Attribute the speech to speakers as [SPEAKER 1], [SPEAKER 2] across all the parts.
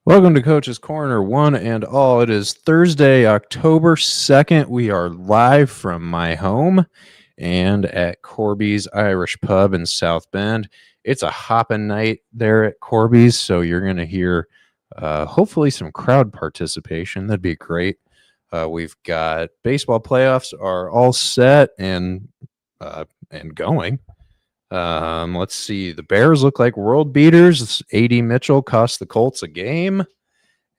[SPEAKER 1] Welcome to Coach's Corner, one and all. It is Thursday, October 2nd. We are live from my home and at Corby's Irish Pub in South Bend. It's a hopping night there at Corby's, so you're going to hear hopefully some crowd participation. That'd be great. We've got baseball playoffs are all set and going. Let's see. The Bears look like world beaters. A.D. Mitchell cost the Colts a game.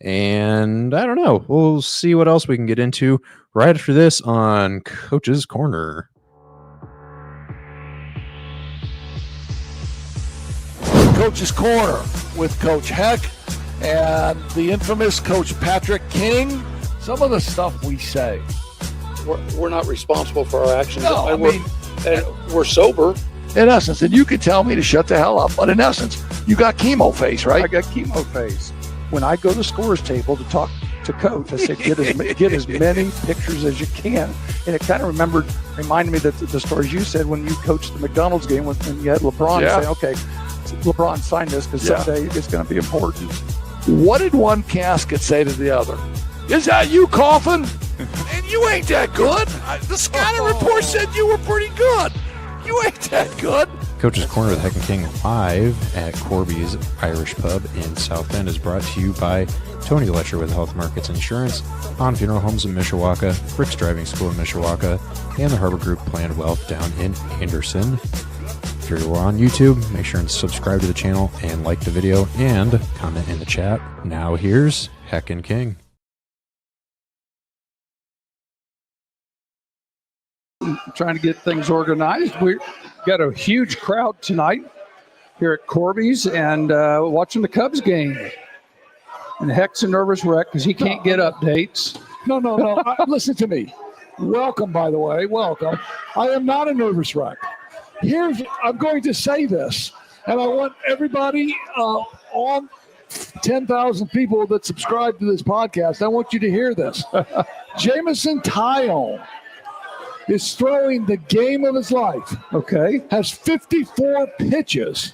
[SPEAKER 1] And I don't know. We'll see what else we can get into right after this on Coach's Corner.
[SPEAKER 2] Coach's Corner with Coach Heck and the infamous Coach Patrick King. Some of the stuff we say.
[SPEAKER 3] We're not responsible for our actions.
[SPEAKER 2] No,
[SPEAKER 3] we're sober.
[SPEAKER 2] In essence, and you could tell me to shut the hell up, but in essence, you got chemo face, right?
[SPEAKER 4] I got chemo face. When I go to the scores table to talk to coach, I say, get as many pictures as you can. And it kind of reminded me that the stories you said when you coached the McDonald's game when you had LeBron say, okay, LeBron sign this because someday it's going to be important.
[SPEAKER 2] What did one casket say to the other? Is that you coughing? And you ain't that good. The scouting report said you were pretty good. You ain't that good.
[SPEAKER 1] Coach's Corner with Heck and King live at Corby's Irish Pub in South Bend is brought to you by Tony Letcher with Health Markets Insurance, On Funeral Homes in Mishawaka, Rick's Driving School in Mishawaka, and the Harbor Group Planned Wealth down in Anderson. If you're on YouTube, make sure and subscribe to the channel and like the video and comment in the chat. Now here's Heck and King.
[SPEAKER 4] Trying to get things organized. We've got a huge crowd tonight here at Corby's and watching the Cubs game. And Heck's a nervous wreck because he can't get updates.
[SPEAKER 2] No. Listen to me. Welcome, by the way. Welcome. I am not a nervous wreck. I'm going to say this, and I want everybody on 10,000 people that subscribe to this podcast, I want you to hear this. Jamison Tyone is throwing the game of his life.
[SPEAKER 4] Okay.
[SPEAKER 2] Has 54 pitches,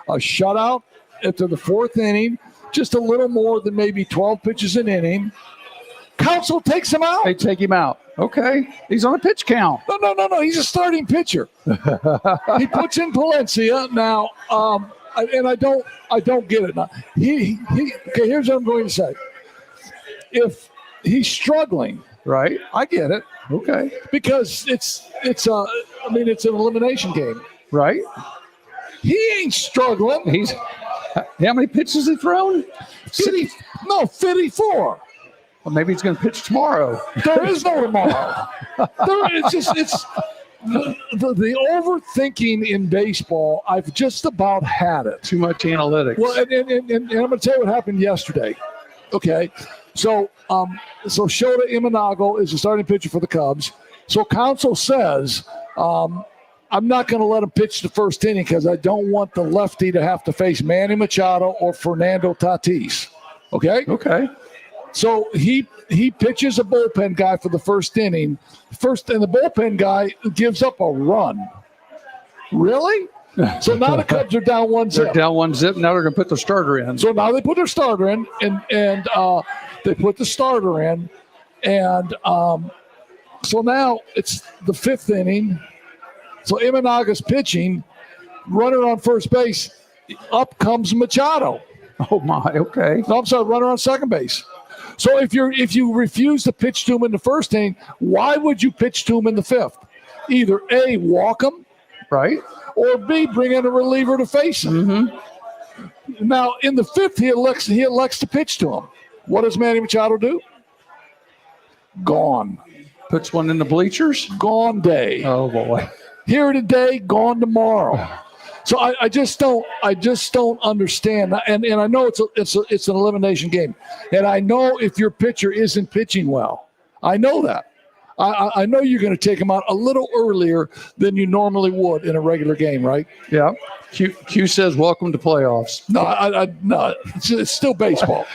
[SPEAKER 2] a shutout after the fourth inning, just a little more than maybe 12 pitches an inning. Council takes him out.
[SPEAKER 4] They take him out. Okay. He's on a pitch count.
[SPEAKER 2] No. He's a starting pitcher. He puts in Palencia now, and I don't get it now. Okay, here's what I'm going to say. If he's struggling,
[SPEAKER 4] right?
[SPEAKER 2] I get it.
[SPEAKER 4] Okay.
[SPEAKER 2] Because it's an elimination game.
[SPEAKER 4] Right.
[SPEAKER 2] He ain't struggling.
[SPEAKER 4] How many pitches has he thrown?
[SPEAKER 2] 54.
[SPEAKER 4] Well, maybe he's going to pitch tomorrow.
[SPEAKER 2] There is no tomorrow. It's the overthinking in baseball. I've just about had it.
[SPEAKER 4] Too much analytics.
[SPEAKER 2] Well, and I'm going to tell you what happened yesterday. Okay. So Shota Imanago is the starting pitcher for the Cubs. So Council says, I'm not going to let him pitch the first inning because I don't want the lefty to have to face Manny Machado or Fernando Tatis. Okay?
[SPEAKER 4] Okay.
[SPEAKER 2] So he pitches a bullpen guy for the first inning. And the bullpen guy gives up a run. Really? So now the Cubs are down 1-0.
[SPEAKER 4] They're down 1-0. Now they're going to put their starter in.
[SPEAKER 2] So now they put their starter in, and they put the starter in, and so now it's the fifth inning. So Imanaga's pitching, runner on first base. Up comes Machado.
[SPEAKER 4] Oh my! Okay.
[SPEAKER 2] No, I'm sorry, runner on second base. So if you refuse to pitch to him in the first inning, why would you pitch to him in the fifth? Either A, walk him,
[SPEAKER 4] right,
[SPEAKER 2] or B, bring in a reliever to face him. Mm-hmm. Now in the fifth, he elects to pitch to him. What does Manny Machado do? Gone.
[SPEAKER 4] Puts one in the bleachers.
[SPEAKER 2] Gone day.
[SPEAKER 4] Oh boy.
[SPEAKER 2] Here today, gone tomorrow. So I just don't understand. And I know it's an elimination game. And I know if your pitcher isn't pitching well. I know that. I know you're going to take him out a little earlier than you normally would in a regular game, right?
[SPEAKER 4] Yeah. Q says, "Welcome to playoffs."
[SPEAKER 2] No, it's still baseball.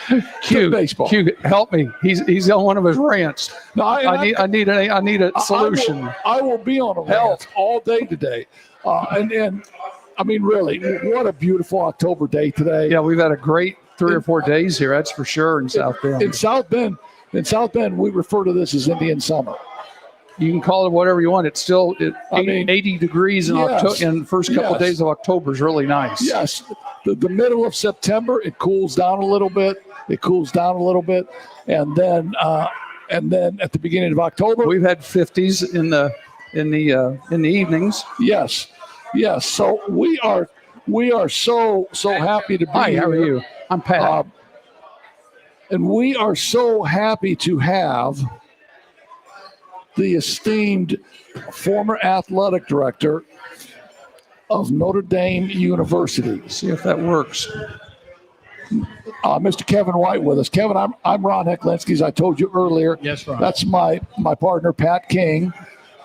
[SPEAKER 4] Q,
[SPEAKER 2] baseball.
[SPEAKER 4] Q, help me. He's on one of his rants.
[SPEAKER 2] No,
[SPEAKER 4] I need a solution.
[SPEAKER 2] I will be on a rant all day today, and I mean, really, what a beautiful October day today.
[SPEAKER 4] Yeah, we've had a great 3 or 4 days here, that's for sure, in South Bend.
[SPEAKER 2] In South Bend, we refer to this as Indian summer.
[SPEAKER 4] You can call it whatever you want. It's still 80 degrees in
[SPEAKER 2] yes,
[SPEAKER 4] October, and the first couple of days of October is really nice.
[SPEAKER 2] Yes. The middle of September, it cools down a little bit. And then at the beginning of October,
[SPEAKER 4] We've had 50s in the evenings.
[SPEAKER 2] Yes. So we are so happy to be
[SPEAKER 4] Hi,
[SPEAKER 2] here.
[SPEAKER 4] how are you? I'm Pat.
[SPEAKER 2] And we are so happy to have the esteemed former athletic director of Notre Dame University.
[SPEAKER 4] See if that works.
[SPEAKER 2] Mr. Kevin White with us. Kevin, I'm Ron Hecklinski, as I told you earlier.
[SPEAKER 5] Yes, Ron.
[SPEAKER 2] That's my partner, Pat King.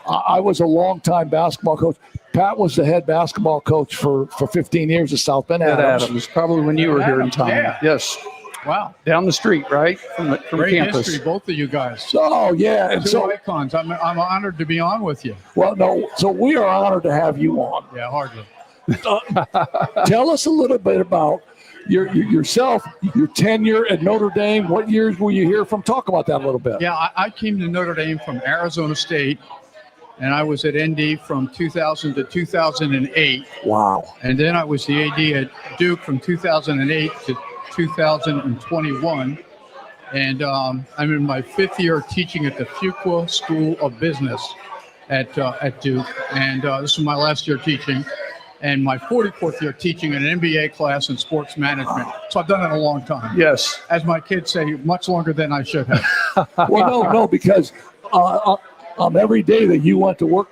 [SPEAKER 2] I was a longtime basketball coach. Pat was the head basketball coach for 15 years at South Bend Adams.
[SPEAKER 4] Probably when you were here in town.
[SPEAKER 5] Yeah.
[SPEAKER 4] Yes.
[SPEAKER 5] Wow.
[SPEAKER 4] Down the street, right? From
[SPEAKER 5] Great
[SPEAKER 4] campus.
[SPEAKER 5] history, both of you guys.
[SPEAKER 2] Oh, yeah. And
[SPEAKER 5] Two
[SPEAKER 2] so,
[SPEAKER 5] icons. I'm honored to be on with you.
[SPEAKER 2] well, no, so we are honored to have you on.
[SPEAKER 5] Yeah, hardly.
[SPEAKER 2] Tell us a little bit about yourself, your tenure at Notre Dame. What years were you here from? Talk about that a little bit.
[SPEAKER 5] Yeah, I came to Notre Dame from Arizona State, and I was at ND from 2000 to 2008.
[SPEAKER 2] Wow.
[SPEAKER 5] And then I was the AD at Duke from 2008 to 2021. And I'm in my 5th year teaching at the Fuqua School of Business at Duke. And this is my last year teaching. And my 44th year teaching an MBA class in sports management. So I've done it a long time.
[SPEAKER 4] Yes.
[SPEAKER 5] As my kids say, much longer than I should have.
[SPEAKER 2] Well, no, because every day that you went to work,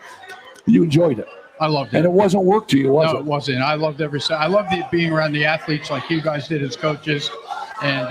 [SPEAKER 2] you enjoyed it.
[SPEAKER 5] I loved it.
[SPEAKER 2] And it wasn't work to you, was
[SPEAKER 5] No,
[SPEAKER 2] it?
[SPEAKER 5] it wasn't. I loved every second. I loved being around the athletes like you guys did as coaches. And,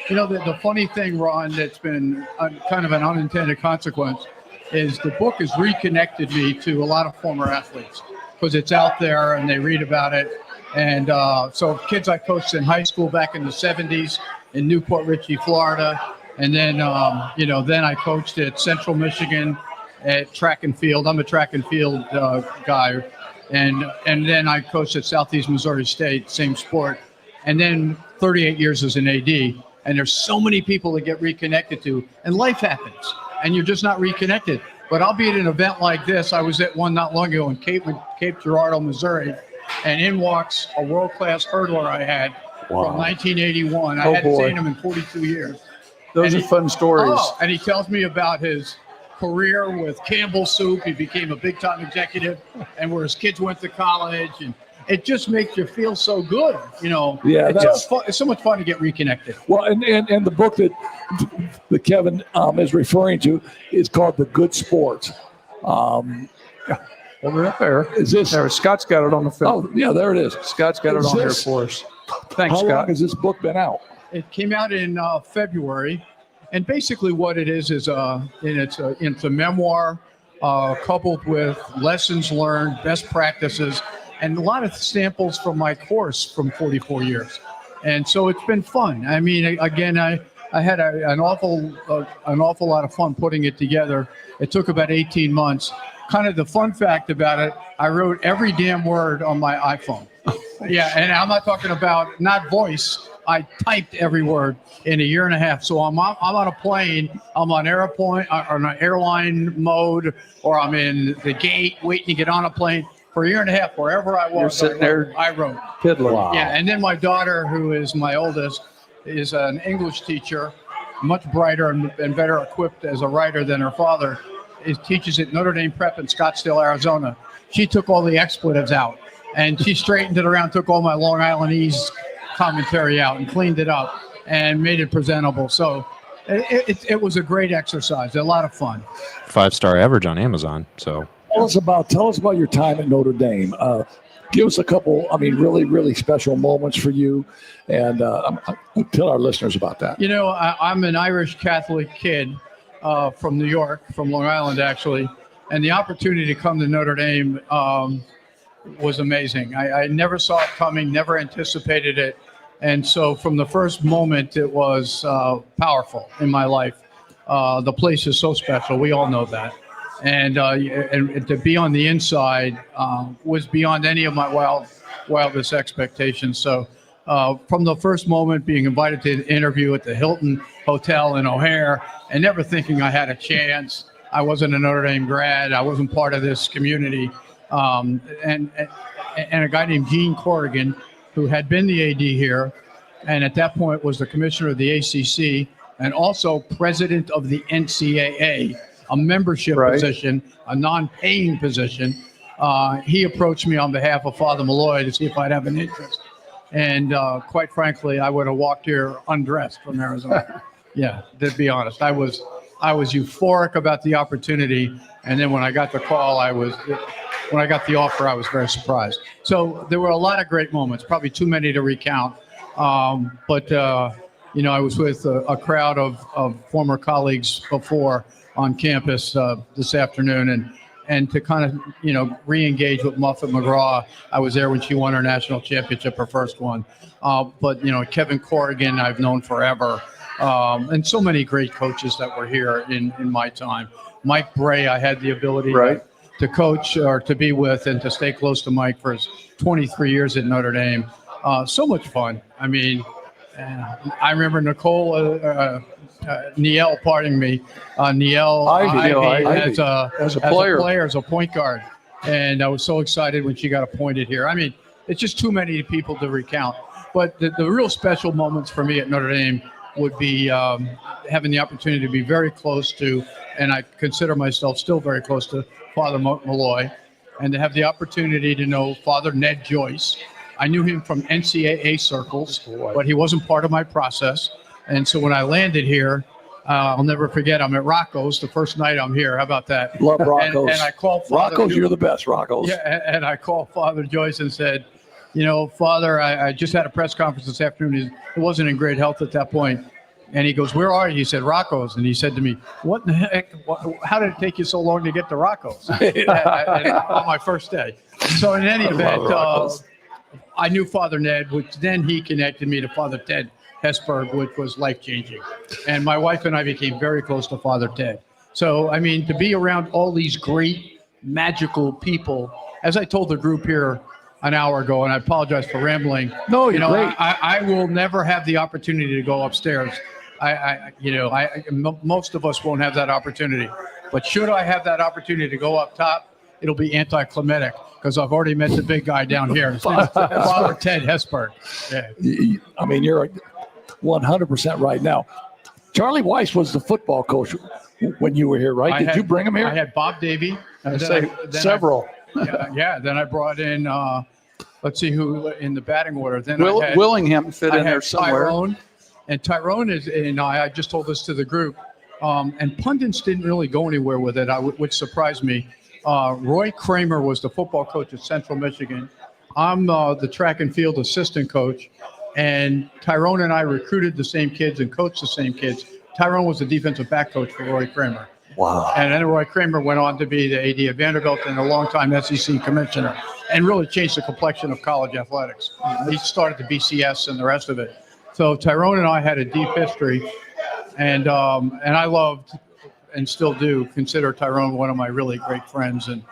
[SPEAKER 5] the funny thing, Ron, that's been kind of an unintended consequence is the book has reconnected me to a lot of former athletes because it's out there and they read about it. And so kids I coached in high school back in the 70s in Newport Richey, Florida. And then, then I coached at Central Michigan at track and field. I'm a track and field guy. And then I coached at Southeast Missouri State, same sport. And then 38 years as an AD. And there's so many people that get reconnected to, and life happens, and you're just not reconnected. But I'll be at an event like this. I was at one not long ago in Cape Girardeau, Missouri, and in walks a world-class hurdler I had from 1981. I hadn't seen him in 42 years.
[SPEAKER 4] Those are fun stories.
[SPEAKER 5] Oh, and he tells me about his career with Campbell Soup. He became a big-time executive, and where his kids went to college, and it just makes you feel so good,
[SPEAKER 2] Yeah,
[SPEAKER 5] it's so much fun to get reconnected.
[SPEAKER 2] Well, and the book that Kevin is referring to is called The Good Sports.
[SPEAKER 4] Hold it up there.
[SPEAKER 2] Is this?
[SPEAKER 4] There, Scott's got it on the film.
[SPEAKER 2] Oh, yeah, there it is.
[SPEAKER 4] Scott's got it on there for us. Thanks,
[SPEAKER 2] How
[SPEAKER 4] Scott.
[SPEAKER 2] long has this book been out?
[SPEAKER 5] It came out in February, and basically what it is it's a memoir coupled with lessons learned, best practices, and a lot of samples from my course from 44 years. And so it's been fun. I mean, again, I had an awful lot of fun putting it together. It took about 18 months. Kind of the fun fact about it, I wrote every damn word on my iPhone. Yeah, and I'm not talking about not voice. I typed every word in a year and a half. So I'm on a plane, I'm on an airline mode, or I'm in the gate waiting to get on a plane. For a year and a half, wherever I was,
[SPEAKER 4] You're sitting there
[SPEAKER 5] I wrote.
[SPEAKER 4] Piddling.
[SPEAKER 2] Wow.
[SPEAKER 5] Yeah, and then my daughter, who is my oldest, is an English teacher, much brighter and better equipped as a writer than her father. Teaches at Notre Dame Prep in Scottsdale, Arizona. She took all the expletives out, and she straightened it around, took all my Long Islandese commentary out and cleaned it up and made it presentable. So it was a great exercise, a lot of fun.
[SPEAKER 1] 5-star average on Amazon. So
[SPEAKER 2] Tell us about your time at Notre Dame. Give us a couple, really, really special moments for you, and tell our listeners about that.
[SPEAKER 5] I'm an Irish Catholic kid from New York, from Long Island, actually, and the opportunity to come to Notre Dame was amazing. I never saw it coming, never anticipated it, and so from the first moment, it was powerful in my life. The place is so special. We all know that. And to be on the inside was beyond any of my wildest expectations. So from the first moment being invited to an interview at the Hilton Hotel in O'Hare and never thinking I had a chance. I wasn't a Notre Dame grad. I wasn't part of this community. And a guy named Gene Corrigan, who had been the AD here, and at that point was the commissioner of the ACC and also president of the NCAA, a membership position, a non-paying position. He approached me on behalf of Father Malloy to see if I'd have an interest. And quite frankly, I would have walked here undressed from Arizona. Yeah, to be honest, I was euphoric about the opportunity, and then when I got the call, when I got the offer, I was very surprised. So there were a lot of great moments, probably too many to recount. But I was with a crowd of former colleagues before on campus this afternoon, and to kind of re-engage with Muffet McGraw. I was there when she won her national championship, her first one. But Kevin Corrigan, I've known forever. And so many great coaches that were here in my time. Mike Bray, I had the ability to coach or to be with and to stay close to Mike for his 23 years at Notre Dame. So much fun. I mean, I remember Nicole Niel, pardon me, Niel Ivey as a player, as a point guard. And I was so excited when she got appointed here. I mean, it's just too many people to recount. But the real special moments for me at Notre Dame would be having the opportunity to be very close to, and I consider myself still very close to, Father Malloy, and to have the opportunity to know Father Ned Joyce. I knew him from NCAA circles, but he wasn't part of my process. And so when I landed here, I'll never forget, I'm at Rocco's the first night I'm here. How about that?
[SPEAKER 2] Love Rocco's.
[SPEAKER 5] And I called Father
[SPEAKER 2] Rocco's, you're the best, Rocco's.
[SPEAKER 5] Yeah, and I called Father Joyce and said, Father, I just had a press conference this afternoon. He wasn't in great health at that point. And he goes, where are you? He said, Rocco's. And he said to me, what in the heck? How did it take you so long to get to Rocco's on my first day? So in any event, I knew Father Ned, which then he connected me to Father Ted Hesburgh, which was life-changing. And my wife and I became very close to Father Ted. So, I mean, to be around all these great, magical people, as I told the group here an hour ago, and I apologize for rambling.
[SPEAKER 2] No, you're great.
[SPEAKER 5] I will never have the opportunity to go upstairs. Most of us won't have that opportunity. But should I have that opportunity to go up top, it'll be anticlimactic because I've already met the big guy down here, Father Ted Hesburgh. Yeah.
[SPEAKER 2] I mean, you're 100% right now. Charlie Weiss was the football coach when you were here, right? Did you bring him here?
[SPEAKER 5] I had Bob Davie.
[SPEAKER 2] Several.
[SPEAKER 5] Then I brought in, let's see who in the batting order. Then
[SPEAKER 4] Willingham fit in there somewhere.
[SPEAKER 5] Tyrone is, and I just told this to the group, and pundits didn't really go anywhere with it, which surprised me. Roy Kramer was the football coach at Central Michigan. I'm the track and field assistant coach, and Tyrone and I recruited the same kids and coached the same kids. Tyrone was the defensive back coach for Roy Kramer.
[SPEAKER 2] Wow.
[SPEAKER 5] And then Roy Kramer went on to be the AD at Vanderbilt and a longtime SEC commissioner and really changed the complexion of college athletics. He started the BCS and the rest of it. So Tyrone and I had a deep history, and I loved and still do consider Tyrone one of my really great friends and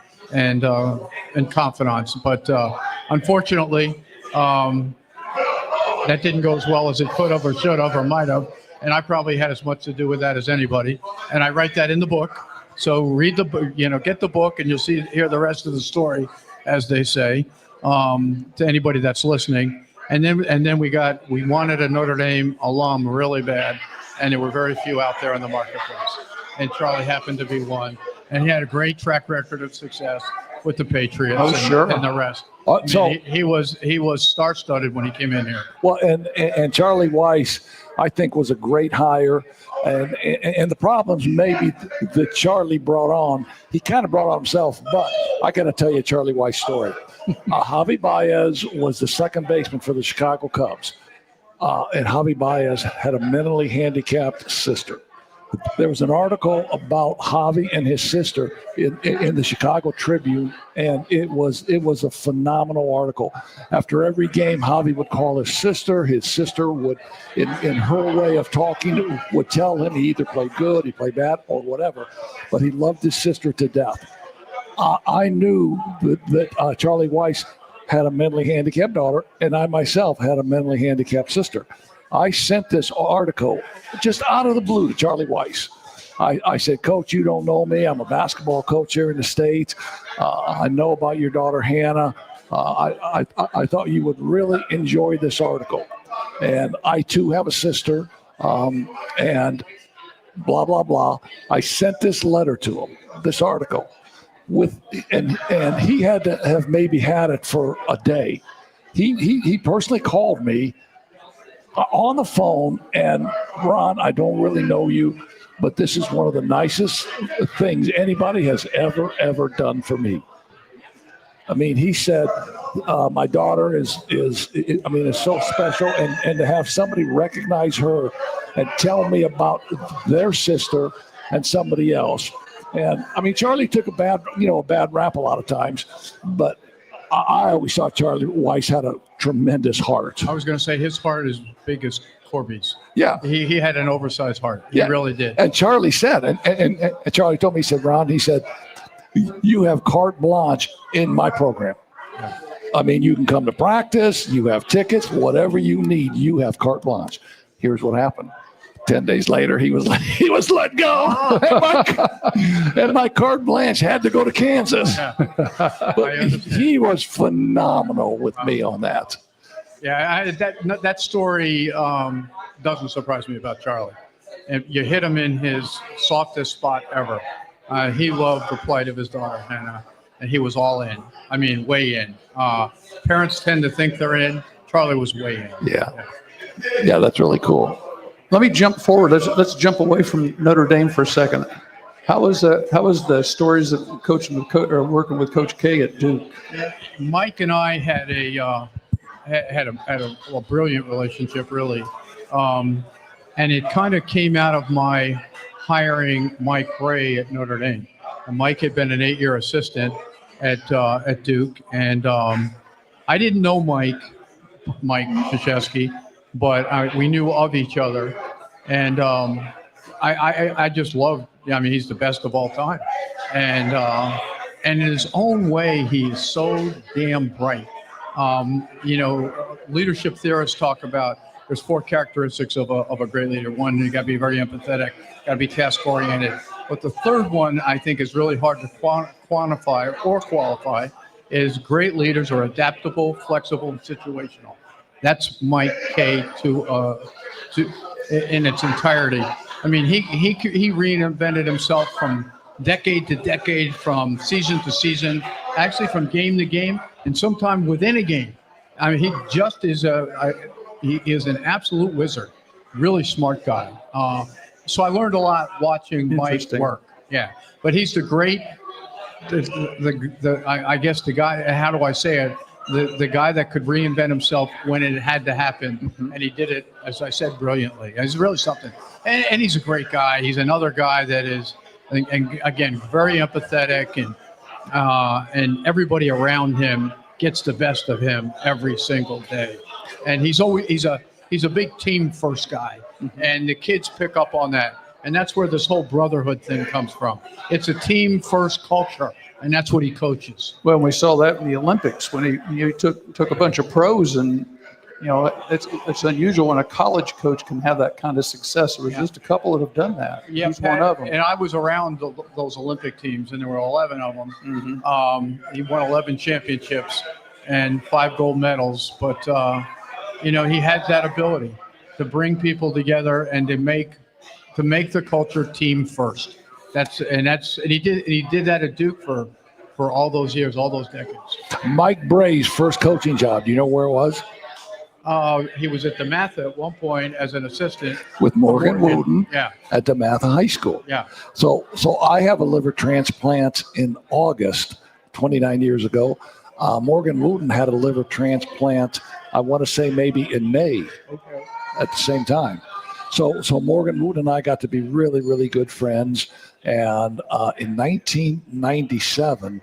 [SPEAKER 5] confidants. But unfortunately, that didn't go as well as it could have or should have or might have. And I probably had as much to do with that as anybody. And I write that in the book. So read the book, get the book, and you'll hear the rest of the story, as they say, to anybody that's listening. And then we wanted a Notre Dame alum really bad, and there were very few out there in the marketplace. And Charlie happened to be one. And he had a great track record of success with the Patriots and the rest. He was star-studded when he came in here.
[SPEAKER 2] Well, and Charlie Weiss, I think, was a great hire. And the problems maybe that Charlie brought on, he kind of brought on himself. But I got to tell you Charlie Weiss' story. Javi Baez was the second baseman for the Chicago Cubs. And Javi Baez had a mentally handicapped sister. There was an article about Javi and his sister in the Chicago Tribune, and it was a phenomenal article. After every game, Javi would call his sister. His sister would, in her way of talking, would tell him he either played good, he played bad, or whatever. But he loved his sister to death. I knew that Charlie Weiss had a mentally handicapped daughter, and I myself had a mentally handicapped sister. I sent this article just out of the blue to Charlie Weiss. I said, Coach, you don't know me. I'm a basketball coach here in the States. I know about your daughter, Hannah. I thought you would really enjoy this article. And I, too, have a sister, and blah, blah, blah. I sent this letter to him, this article, and he had to have maybe had it for a day. He personally called me on the phone, and Ron, I don't really know you, but this is one of the nicest things anybody has ever done for me. I mean, he said, my daughter is so special, and to have somebody recognize her and tell me about their sister and somebody else. And I mean, Charlie took a bad rap a lot of times, but I always thought Charlie Weiss had a tremendous heart.
[SPEAKER 5] I was going to say his heart is big as Corby's.
[SPEAKER 2] Yeah.
[SPEAKER 5] He had an oversized heart. He really did.
[SPEAKER 2] And Charlie said, and Charlie told me, he said, Ron, he said, you have carte blanche in my program. Yeah. I mean, you can come to practice, you have tickets, whatever you need, you have carte blanche. Here's what happened. 10 days later, he was let go. And my carte blanche had to go to Kansas.
[SPEAKER 5] Yeah.
[SPEAKER 2] But he was phenomenal with me on that.
[SPEAKER 5] Yeah, that story doesn't surprise me about Charlie. And you hit him in his softest spot ever. He loved the plight of his daughter, Hannah, and he was all in. I mean, way in. Parents tend to think they're in. Charlie was way in.
[SPEAKER 2] Yeah, that's really cool.
[SPEAKER 4] Let me jump forward. Let's jump away from Notre Dame for a second. How was the stories of working with Coach K at Duke?
[SPEAKER 5] Mike and I had a brilliant relationship, really, and it kind of came out of my hiring Mike Ray at Notre Dame. And Mike had been an 8-year assistant at Duke, and I didn't know Mike Krzyzewski, but we knew of each other, and I just loved. I mean, he's the best of all time, and in his own way, he's so damn bright. Leadership theorists talk about there's 4 characteristics of a great leader. One, you got to be very empathetic, got to be task oriented. But the third one, I think, is really hard to quantify or qualify. Is great leaders are adaptable, flexible, and situational. That's Mike K in its entirety. I mean, he reinvented himself from decade to decade, from season to season, actually from game to game, and sometimes within a game. I mean, he just is he is an absolute wizard, really smart guy. So I learned a lot watching Mike work. Yeah, but he's the great, I guess the guy. How do I say it? The guy that could reinvent himself when it had to happen, and he did it, as I said, brilliantly. He's really something, and he's a great guy. He's another guy that is, and again, very empathetic, and everybody around him gets the best of him every single day. And he's a big team first guy, and the kids pick up on that, and that's where this whole brotherhood thing comes from. It's a team first culture. And that's what he coaches.
[SPEAKER 4] Well, we saw that in the Olympics when he took a bunch of pros, and it's unusual when a college coach can have that kind of success. There was just a couple that have done that.
[SPEAKER 5] Yeah,
[SPEAKER 4] he's one of them.
[SPEAKER 5] And I was around those Olympic teams, and there were 11 of them. Mm-hmm. He won 11 championships and 5 gold medals. But he had that ability to bring people together and to make the culture team first. And he did that at Duke for all those years, all those decades.
[SPEAKER 2] Mike Bray's first coaching job, do you know where it was?
[SPEAKER 5] He was at DeMatha at one point as an assistant
[SPEAKER 2] with Morgan Wooten.
[SPEAKER 5] Yeah.
[SPEAKER 2] At DeMatha High School.
[SPEAKER 5] Yeah.
[SPEAKER 2] So I have a liver transplant in August, 29 years ago. Morgan Wooten had a liver transplant, I want to say maybe in May. Okay. At the same time. So Morgan Wooten and I got to be really, really good friends. And in 1997,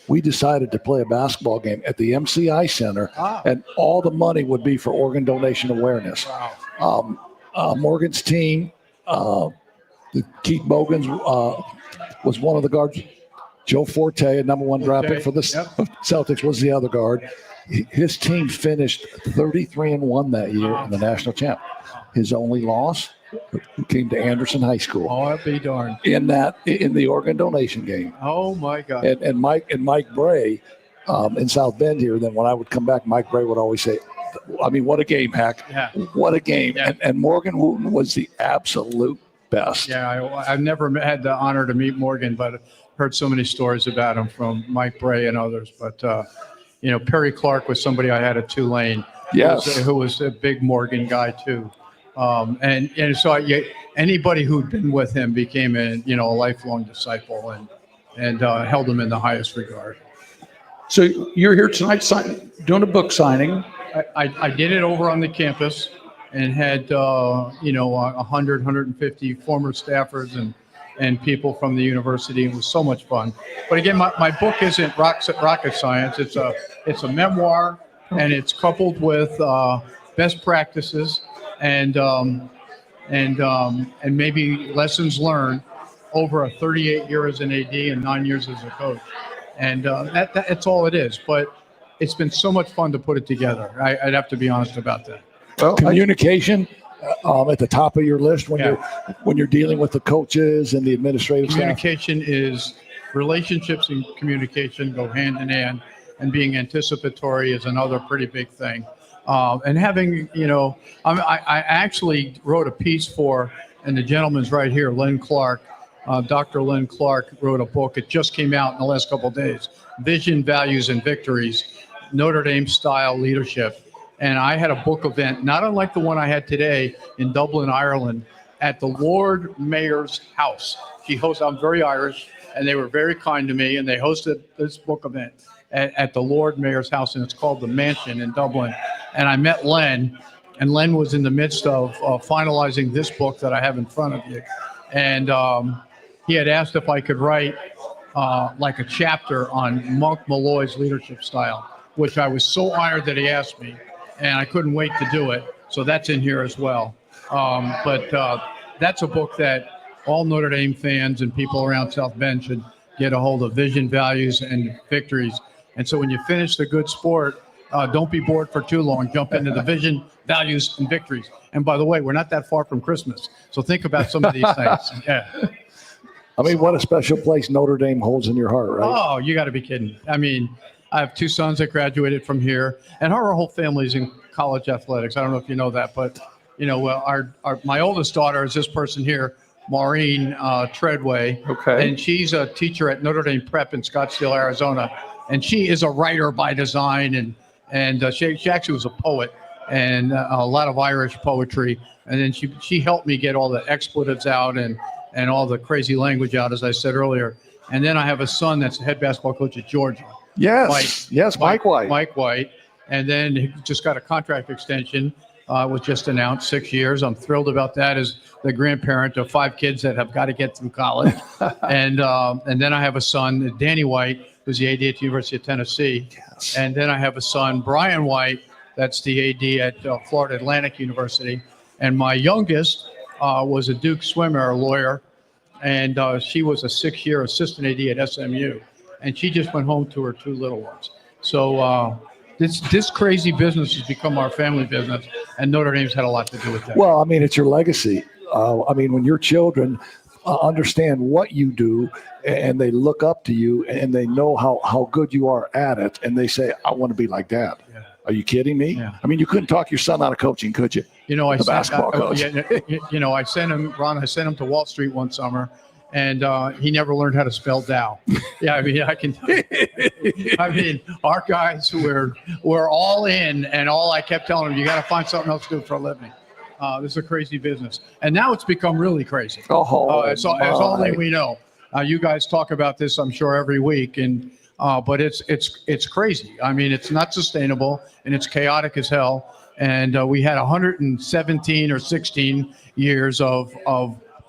[SPEAKER 2] we decided to play a basketball game at the MCI Center, and all the money would be for organ donation awareness. Wow. Morgan's team, Keith Bogans was one of the guards. Joe Forte, a number 1 draft pick for the Celtics, was the other guard. His team finished 33-1 that year in the national champ. His only loss came to Anderson High School
[SPEAKER 5] Oh, I'd be darned.
[SPEAKER 2] in the organ donation game.
[SPEAKER 5] Oh my God.
[SPEAKER 2] And Mike Bray in South Bend here. Then when I would come back, Mike Bray would always say, "I mean, what a game, Hack!
[SPEAKER 5] Yeah.
[SPEAKER 2] What a game!"
[SPEAKER 5] Yeah.
[SPEAKER 2] And Morgan Wooten was the absolute best.
[SPEAKER 5] Yeah, I've never had the honor to meet Morgan, but heard so many stories about him from Mike Bray and others. But Perry Clark was somebody I had at Tulane.
[SPEAKER 2] Yes.
[SPEAKER 5] who was a big Morgan guy too. And so anybody who'd been with him became a lifelong disciple and held him in the highest regard.
[SPEAKER 4] So you're here tonight doing a book signing.
[SPEAKER 5] I did it over on the campus and had 150 former staffers and people from the university. It was so much fun. But again, my book isn't rocket science. It's a memoir, and it's coupled with best practices and maybe lessons learned over a 38 years as an AD and 9 years as a coach. And that's all it is. But it's been so much fun to put it together. I'd have to be honest about that.
[SPEAKER 2] Well, communication at the top of your list when you're dealing with the coaches and the administrative staff.
[SPEAKER 5] Communication is relationships and communication go hand in hand, and being anticipatory is another pretty big thing. And having, I actually wrote a piece and the gentleman's right here, Len Clark. Dr. Len Clark wrote a book. It just came out in the last couple of days. Vision, Values, and Victories, Notre Dame Style Leadership. And I had a book event, not unlike the one I had today in Dublin, Ireland, at the Lord Mayor's house. I'm very Irish, and they were very kind to me, and they hosted this book event at the Lord Mayor's house, and it's called The Mansion in Dublin. And I met Len, and Len was in the midst of finalizing this book that I have in front of you. And he had asked if I could write like a chapter on Monk Malloy's leadership style, which I was so honored that he asked me, and I couldn't wait to do it. So that's in here as well. But that's a book that all Notre Dame fans and people around South Bend should get a hold of. Vision, Values, and Victories. And so when you finish the good sport, don't be bored for too long. Jump into the Vision, Values, and Victories. And by the way, we're not that far from Christmas. So think about some of these things. Yeah.
[SPEAKER 2] I mean, what a special place Notre Dame holds in your heart, right?
[SPEAKER 5] Oh, you got to be kidding. I mean, I have two sons that graduated from here, and our whole family's in college athletics. I don't know if you know that, but my oldest daughter is this person here, Maureen Treadway.
[SPEAKER 4] Okay.
[SPEAKER 5] And she's a teacher at Notre Dame Prep in Scottsdale, Arizona, and she is a writer by design, and she actually was a poet and a lot of Irish poetry. And then she helped me get all the expletives out and all the crazy language out, as I said earlier. And then I have a son that's the head basketball coach at Georgia.
[SPEAKER 2] Yes. Mike White.
[SPEAKER 5] Mike White. And then he just got a contract extension, was just announced, 6 years. I'm thrilled about that as the grandparent of 5 kids that have got to get through college. And then I have a son, Danny White, who's the AD at the University of Tennessee.
[SPEAKER 2] Yes.
[SPEAKER 5] And then I have a son, Brian White, that's the AD at Florida Atlantic University. And my youngest was a Duke swimmer, a lawyer, and she was a 6-year assistant AD at SMU. And she just went home to her 2 little ones. So this crazy business has become our family business, and Notre Dame's had a lot to do with that.
[SPEAKER 2] Well, I mean, it's your legacy. I mean, when your children understand what you do and they look up to you and they know how good you are at it, and they say, I want to be like Dad.
[SPEAKER 5] Yeah.
[SPEAKER 2] Are you kidding me?
[SPEAKER 5] Yeah.
[SPEAKER 2] I mean, you couldn't talk your son out of coaching, could you?
[SPEAKER 5] I
[SPEAKER 2] basketball coach.
[SPEAKER 5] I sent him, Ron, I sent him to Wall Street one summer, and he never learned how to spell Dow. Yeah, I mean, I can tell you. I mean, our guys were all in, and all I kept telling them, you got to find something else to do for a living. This is a crazy business. And now it's become really crazy. As only we know. You guys talk about this, I'm sure, every week, but it's crazy. I mean, it's not sustainable, and it's chaotic as hell. And we had 117 or 16 years of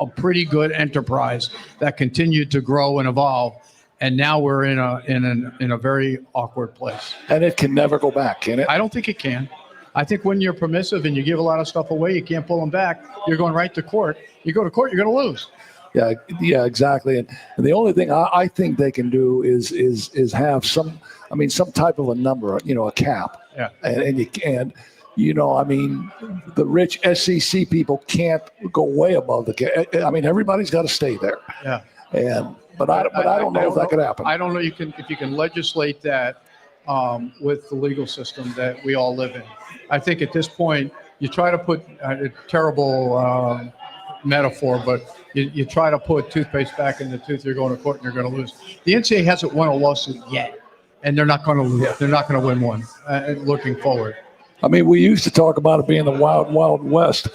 [SPEAKER 5] a pretty good enterprise that continued to grow and evolve. And now we're in a very awkward place.
[SPEAKER 2] And it can never go back, can it?
[SPEAKER 5] I don't think it can. I think when you're permissive and you give a lot of stuff away, you can't pull them back. You're going right to court. You go to court, you're going to lose.
[SPEAKER 2] Yeah, exactly. And the only thing I think they can do is have some type of a number, a cap.
[SPEAKER 5] Yeah.
[SPEAKER 2] And you can't, the rich SEC people can't go way above the cap. I mean, everybody's got to stay there.
[SPEAKER 5] Yeah.
[SPEAKER 2] But I don't know if that could happen.
[SPEAKER 5] I don't know if you can legislate that with the legal system that we all live in. I think at this point you try to put a terrible metaphor, but you try to put toothpaste back in the tooth, you're going to court and you're going to lose. The NCAA hasn't won a lawsuit yet, and they're not going to lose.
[SPEAKER 2] Yeah.
[SPEAKER 5] They're not going to win one looking forward.
[SPEAKER 2] I mean, we used to talk about it being the wild, wild west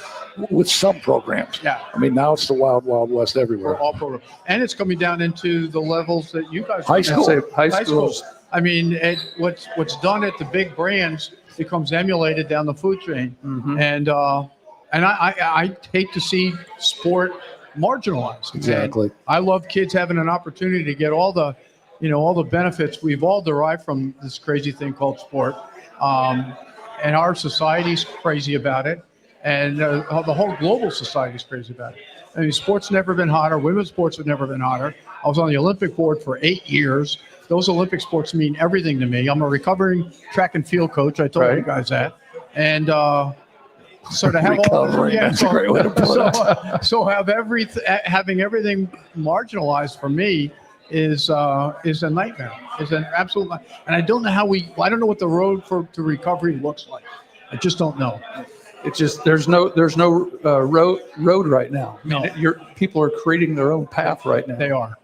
[SPEAKER 2] with some programs.
[SPEAKER 5] Yeah.
[SPEAKER 2] I mean, now it's the wild, wild west everywhere.
[SPEAKER 5] For all programs. And it's coming down into the levels that you guys
[SPEAKER 2] High school.
[SPEAKER 4] High schools.
[SPEAKER 5] I mean, what's done at the big brands becomes emulated down the food chain.
[SPEAKER 4] Mm-hmm.
[SPEAKER 5] And I hate to see sport marginalized.
[SPEAKER 2] Exactly.
[SPEAKER 5] And I love kids having an opportunity to get all the benefits we've all derived from this crazy thing called sport. And our society's crazy about it. And the whole global society is crazy about it. I mean, sports never been hotter. Women's sports have never been hotter. I was on the Olympic board for 8 years. Those Olympic sports mean everything to me. I'm a recovering track and field coach. I told you guys that. And so to have
[SPEAKER 2] that's a great way to put it.
[SPEAKER 5] So having everything marginalized for me is a nightmare. Is an absolute nightmare. And I don't know I don't know what the road to recovery looks like. I just don't know.
[SPEAKER 4] It's just there's no road right now.
[SPEAKER 5] No.
[SPEAKER 4] People are creating their own path right now.
[SPEAKER 5] They are.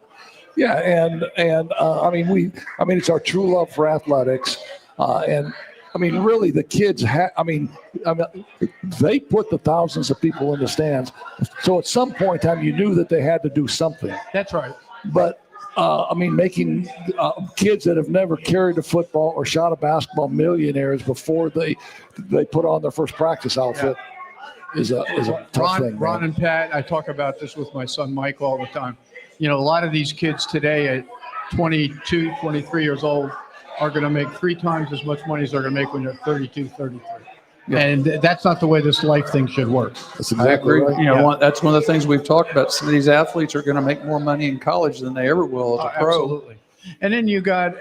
[SPEAKER 2] Yeah, and it's our true love for athletics, and I mean, really, the kids they put the thousands of people in the stands. So at some point in time, you knew that they had to do something.
[SPEAKER 5] That's right.
[SPEAKER 2] But making kids that have never carried a football or shot a basketball millionaires before they put on their first practice outfit is a tough thing.
[SPEAKER 5] Ron and Pat, I talk about this with my son Mike all the time. A lot of these kids today at 22, 23 years old are going to make 3 times as much money as they're going to make when they're 32, 33. Yeah. And that's not the way this life thing should work.
[SPEAKER 2] That's exactly right.
[SPEAKER 4] That's one of the things we've talked about. Some of these athletes are going to make more money in college than they ever will as a pro.
[SPEAKER 5] Absolutely. And then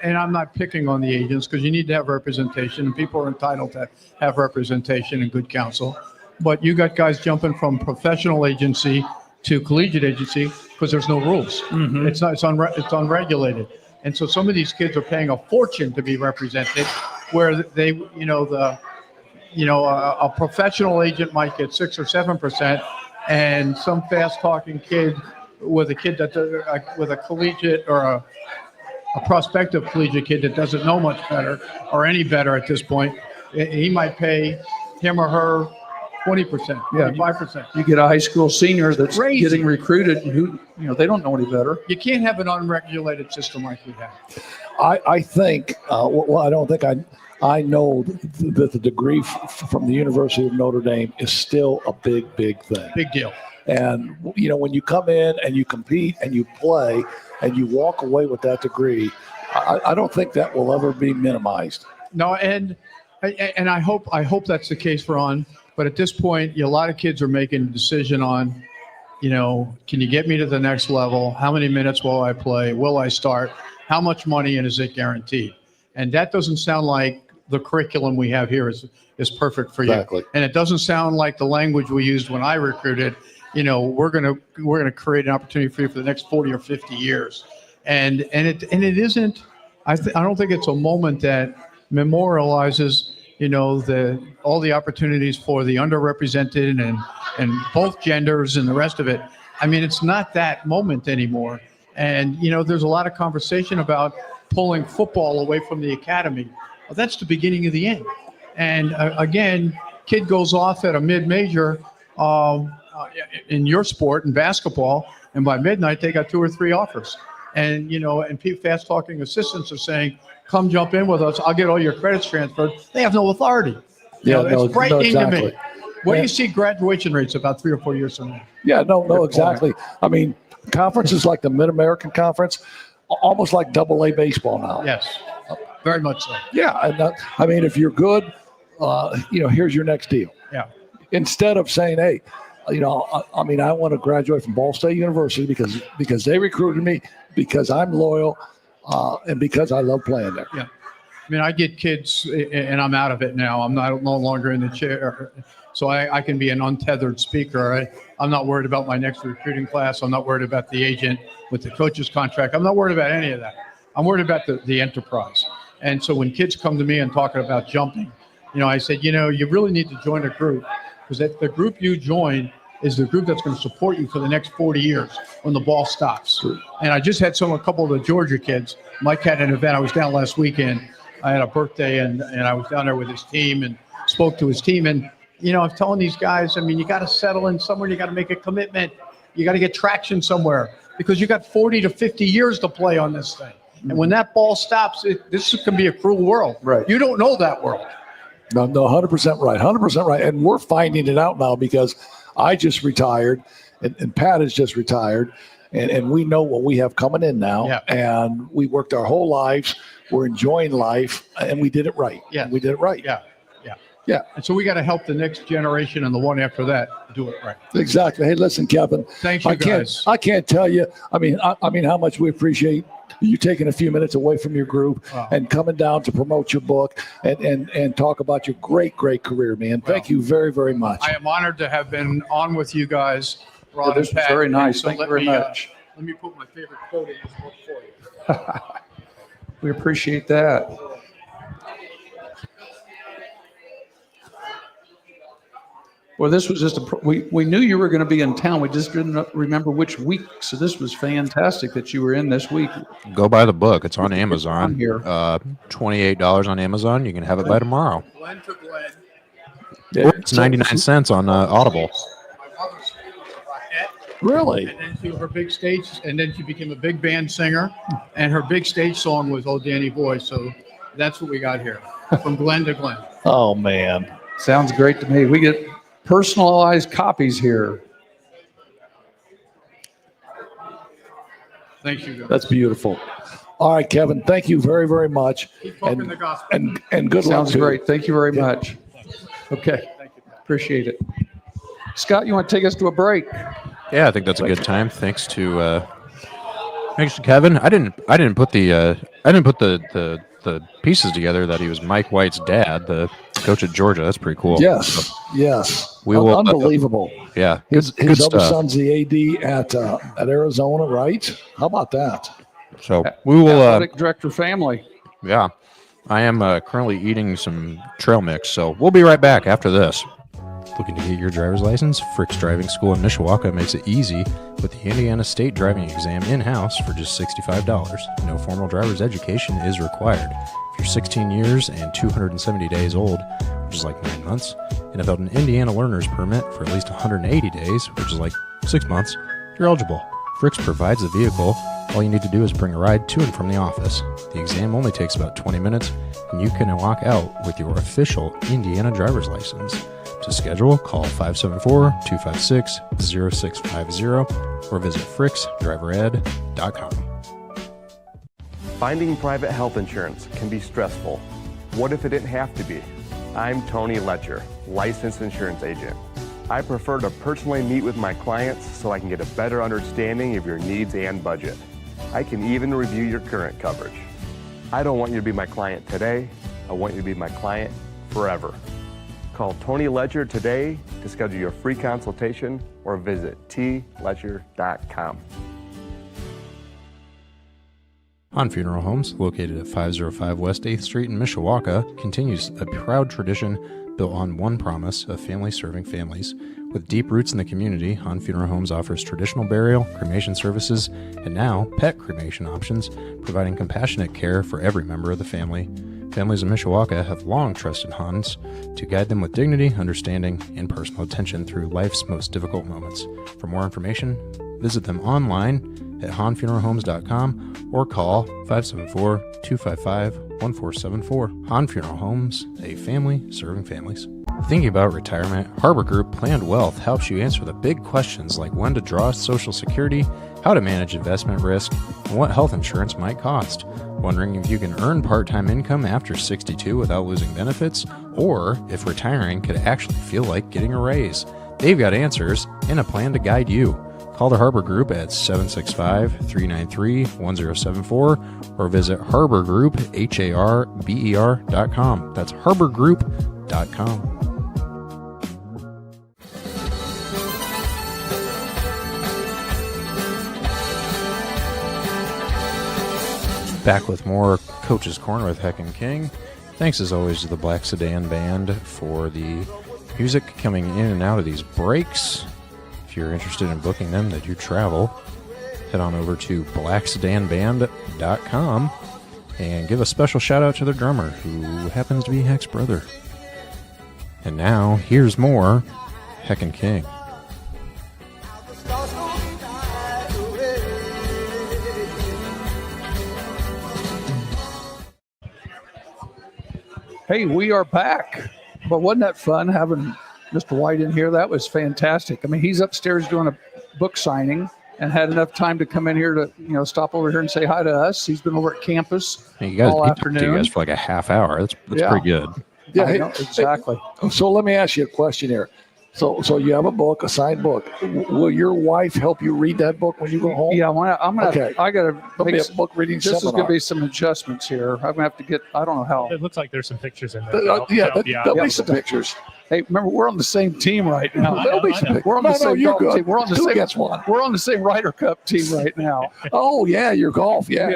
[SPEAKER 5] and I'm not picking on the agents because you need to have representation, and people are entitled to have representation and good counsel. But you got guys jumping from professional agency to collegiate agency because there's no rules.
[SPEAKER 4] Mm-hmm.
[SPEAKER 5] It's unregulated. And so some of these kids are paying a fortune to be represented where they, a professional agent might get 6 or 7%, and some fast-talking kid with a collegiate or a prospective collegiate kid that doesn't know much better or any better at this point, he might pay him or her 20%, 25%.
[SPEAKER 4] You get a high school senior that's
[SPEAKER 5] Crazy.
[SPEAKER 4] Getting recruited, and who they don't know any better.
[SPEAKER 5] You can't have an unregulated system like we have.
[SPEAKER 2] I think. I don't think I know that the degree from the University of Notre Dame is still a big thing.
[SPEAKER 5] Big deal.
[SPEAKER 2] And when you come in and you compete and you play and you walk away with that degree, I don't think that will ever be minimized.
[SPEAKER 5] No, and I hope that's the case, Ron. But at this point, a lot of kids are making a decision on, can you get me to the next level? How many minutes will I play? Will I start? How much money, and is it guaranteed? And that doesn't sound like the curriculum we have here is perfect for you.
[SPEAKER 2] Exactly.
[SPEAKER 5] And it doesn't sound like the language we used when I recruited. We're gonna create an opportunity for you for the next 40 or 50 years. And it isn't. I don't think it's a moment that memorializes all the opportunities for the underrepresented and both genders and the rest of it. I mean, it's not that moment anymore. And, there's a lot of conversation about pulling football away from the academy. Well, that's the beginning of the end. And again, kid goes off at a mid-major in your sport, in basketball, and by midnight, they got 2 or 3 offers. And, and fast-talking assistants are saying, come jump in with us. I'll get all your credits transferred. They have no authority. It's frightening to me. Where do you see graduation rates about 3 or 4 years from now?
[SPEAKER 2] Yeah, no, exactly. I mean, conferences like the Mid-American Conference, almost like AA baseball now.
[SPEAKER 5] Yes, very much so.
[SPEAKER 2] Yeah, and if you're good, here's your next deal.
[SPEAKER 5] Yeah.
[SPEAKER 2] Instead of saying, hey, I mean, I want to graduate from Ball State University because they recruited me, because I'm loyal, and because I love playing there.
[SPEAKER 5] Yeah. I mean, I get kids, and I'm out of it now. I'm no longer in the chair, so I can be an untethered speaker. I'm not worried about my next recruiting class. I'm not worried about the agent with the coach's contract. I'm not worried about any of that. I'm worried about the enterprise. And so when kids come to me and talking about jumping, I said, you really need to join a group, because the group you join is the group that's going to support you for the next 40 years when the ball stops. And I just had a couple of the Georgia kids. Mike had an event. I was down last weekend. I had a birthday, and I was down there with his team and spoke to his team. And, I'm telling these guys, I mean, you got to settle in somewhere. You got to make a commitment. You got to get traction somewhere, because you got 40 to 50 years to play on this thing. And when that ball stops, this can be a cruel world.
[SPEAKER 4] Right.
[SPEAKER 5] You don't know that world.
[SPEAKER 2] No, 100% right. 100% right. And we're finding it out now, because I just retired and Pat has just retired. And we know what we have coming in now.
[SPEAKER 5] Yeah.
[SPEAKER 2] And we worked our whole lives. We're enjoying life, and we did it right.
[SPEAKER 5] Yeah.
[SPEAKER 2] We did it right.
[SPEAKER 5] Yeah.
[SPEAKER 2] Yeah.
[SPEAKER 5] And so we got to help the next generation and the one after that do it right.
[SPEAKER 2] Exactly. Hey, listen, Kevin.
[SPEAKER 5] Thank you, guys.
[SPEAKER 2] I can't tell you. I mean, how much we appreciate you taking a few minutes away from your group and coming down to promote your book and talk about your great career, man. Thank you very, very much.
[SPEAKER 5] I am honored to have been on with you guys, Ron
[SPEAKER 4] This
[SPEAKER 5] and
[SPEAKER 4] was
[SPEAKER 5] Pat.
[SPEAKER 4] very nice.
[SPEAKER 5] And so
[SPEAKER 4] Thank you very much.
[SPEAKER 5] Let me put my favorite quote in this book for you.
[SPEAKER 4] We appreciate that. Well, this was just we knew you were going to be in town. We just didn't remember which week. So this was fantastic that you were in this week.
[SPEAKER 1] Go buy the book. It's on Amazon.
[SPEAKER 4] On here.
[SPEAKER 1] $28 on Amazon. You can have it by tomorrow.
[SPEAKER 5] Glenn to Glenn.
[SPEAKER 1] It's 99 cents on Audible.
[SPEAKER 5] My mother's favorite was Rockette.
[SPEAKER 2] Really?
[SPEAKER 5] And then she was her big stage, and then she became a big band singer, and her big stage song was "Oh Danny Boy." So that's what we got here, from Glenn to Glenn.
[SPEAKER 2] Oh, man.
[SPEAKER 4] Sounds great to me. We get personalized copies here.
[SPEAKER 5] Thank you, guys.
[SPEAKER 2] That's beautiful. All right, Kevin. Thank you very, very much.
[SPEAKER 5] Keep talking the gospel.
[SPEAKER 2] And good luck.
[SPEAKER 4] Sounds
[SPEAKER 2] to you.
[SPEAKER 4] great. Thank you very much. Okay.
[SPEAKER 5] Thank you, Pat.
[SPEAKER 4] Appreciate it. Scott, you want to take us to a break?
[SPEAKER 1] Yeah, I think that's a good time. Thanks to Kevin. I didn't put the pieces together that he was Mike White's dad, the coach at Georgia. That's pretty cool.
[SPEAKER 2] Yes.
[SPEAKER 1] We will.
[SPEAKER 2] Unbelievable.
[SPEAKER 1] Yeah,
[SPEAKER 2] His
[SPEAKER 1] good
[SPEAKER 2] other
[SPEAKER 1] stuff.
[SPEAKER 2] son's the AD at Arizona, right? How about that?
[SPEAKER 1] So we will.
[SPEAKER 4] Athletic director family.
[SPEAKER 1] Yeah, I am currently eating some trail mix, so we'll be right back after this. Looking to get your driver's license? Frick's Driving School in Mishawaka makes it easy with the Indiana State Driving Exam in-house for just $65. No formal driver's education is required. If you're 16 years and 270 days old, which is like 9 months, and have held an Indiana learner's permit for at least 180 days, which is like 6 months, you're eligible. Frick's provides the vehicle. All you need to do is bring a ride to and from the office. The exam only takes about 20 minutes, and you can walk out with your official Indiana driver's license. To schedule, call 574-256-0650 or visit fricksdrivered.com.
[SPEAKER 6] Finding private health insurance can be stressful. What if it didn't have to be? I'm Tony Letcher, licensed insurance agent. I prefer to personally meet with my clients so I can get a better understanding of your needs and budget. I can even review your current coverage. I don't want you to be my client today. I want you to be my client forever. Call Tony Letcher today to schedule your free consultation or visit tletcher.com.
[SPEAKER 1] Hahn Funeral Homes, located at 505 West 8th Street in Mishawaka, continues a proud tradition built on one promise of family serving families. With deep roots in the community, Hahn Funeral Homes offers traditional burial, cremation services, and now pet cremation options, providing compassionate care for every member of the family. Families in Mishawaka have long trusted Hahn's to guide them with dignity, understanding, and personal attention through life's most difficult moments. For more information, visit them online at hahnfuneralhomes.com or call 574-255-1474. Hahn Funeral Homes, a family serving families. Thinking about retirement, Harbor Group Planned Wealth helps you answer the big questions like when to draw Social Security, how to manage investment risk, and what health insurance might cost. Wondering if you can earn part-time income after 62 without losing benefits, or if retiring could actually feel like getting a raise? They've got answers and a plan to guide you. Call the Harbor Group at 765-393-1074 or visit harborgroup, HARBER.com. That's harborgroup.com. Back with more Coach's Corner with Heck and King. Thanks as always to the Black Sedan Band for the music coming in and out of these breaks. If you're interested in booking them, that you travel, head on over to blacksedanband.com and give a special shout out to their drummer, who happens to be Heck's brother. And now, here's more Heck and King.
[SPEAKER 4] Hey, we are back. But wasn't that fun having Mr. White in here? That was fantastic. I mean, he's upstairs doing a book signing and had enough time to come in here to, stop over here and say hi to us. He's been over at campus all
[SPEAKER 1] He talked to
[SPEAKER 4] afternoon.
[SPEAKER 1] you guys for like a half hour. That's pretty good.
[SPEAKER 2] Yeah,
[SPEAKER 4] I know, exactly.
[SPEAKER 2] So let me ask you a question here. So you have a book, a signed book. Will your wife help you read that book when you go home?
[SPEAKER 4] Yeah, I'm gonna.
[SPEAKER 2] Okay.
[SPEAKER 4] I gotta
[SPEAKER 2] There'll be
[SPEAKER 4] make
[SPEAKER 2] a book reading
[SPEAKER 4] This is
[SPEAKER 2] seminar.
[SPEAKER 4] going to be some adjustments here. I'm going to have to get, I don't know how.
[SPEAKER 7] It looks like there's some pictures in there.
[SPEAKER 2] There'll be some pictures.
[SPEAKER 4] Hey, remember, we're on the same team right now.
[SPEAKER 2] There'll be some pictures.
[SPEAKER 4] We're on the same
[SPEAKER 2] you're
[SPEAKER 4] golf
[SPEAKER 2] good.
[SPEAKER 4] team. We're on the
[SPEAKER 2] Two
[SPEAKER 4] same
[SPEAKER 2] against one.
[SPEAKER 4] We're on the same Ryder Cup team right now.
[SPEAKER 2] Oh yeah, your golf. Yeah.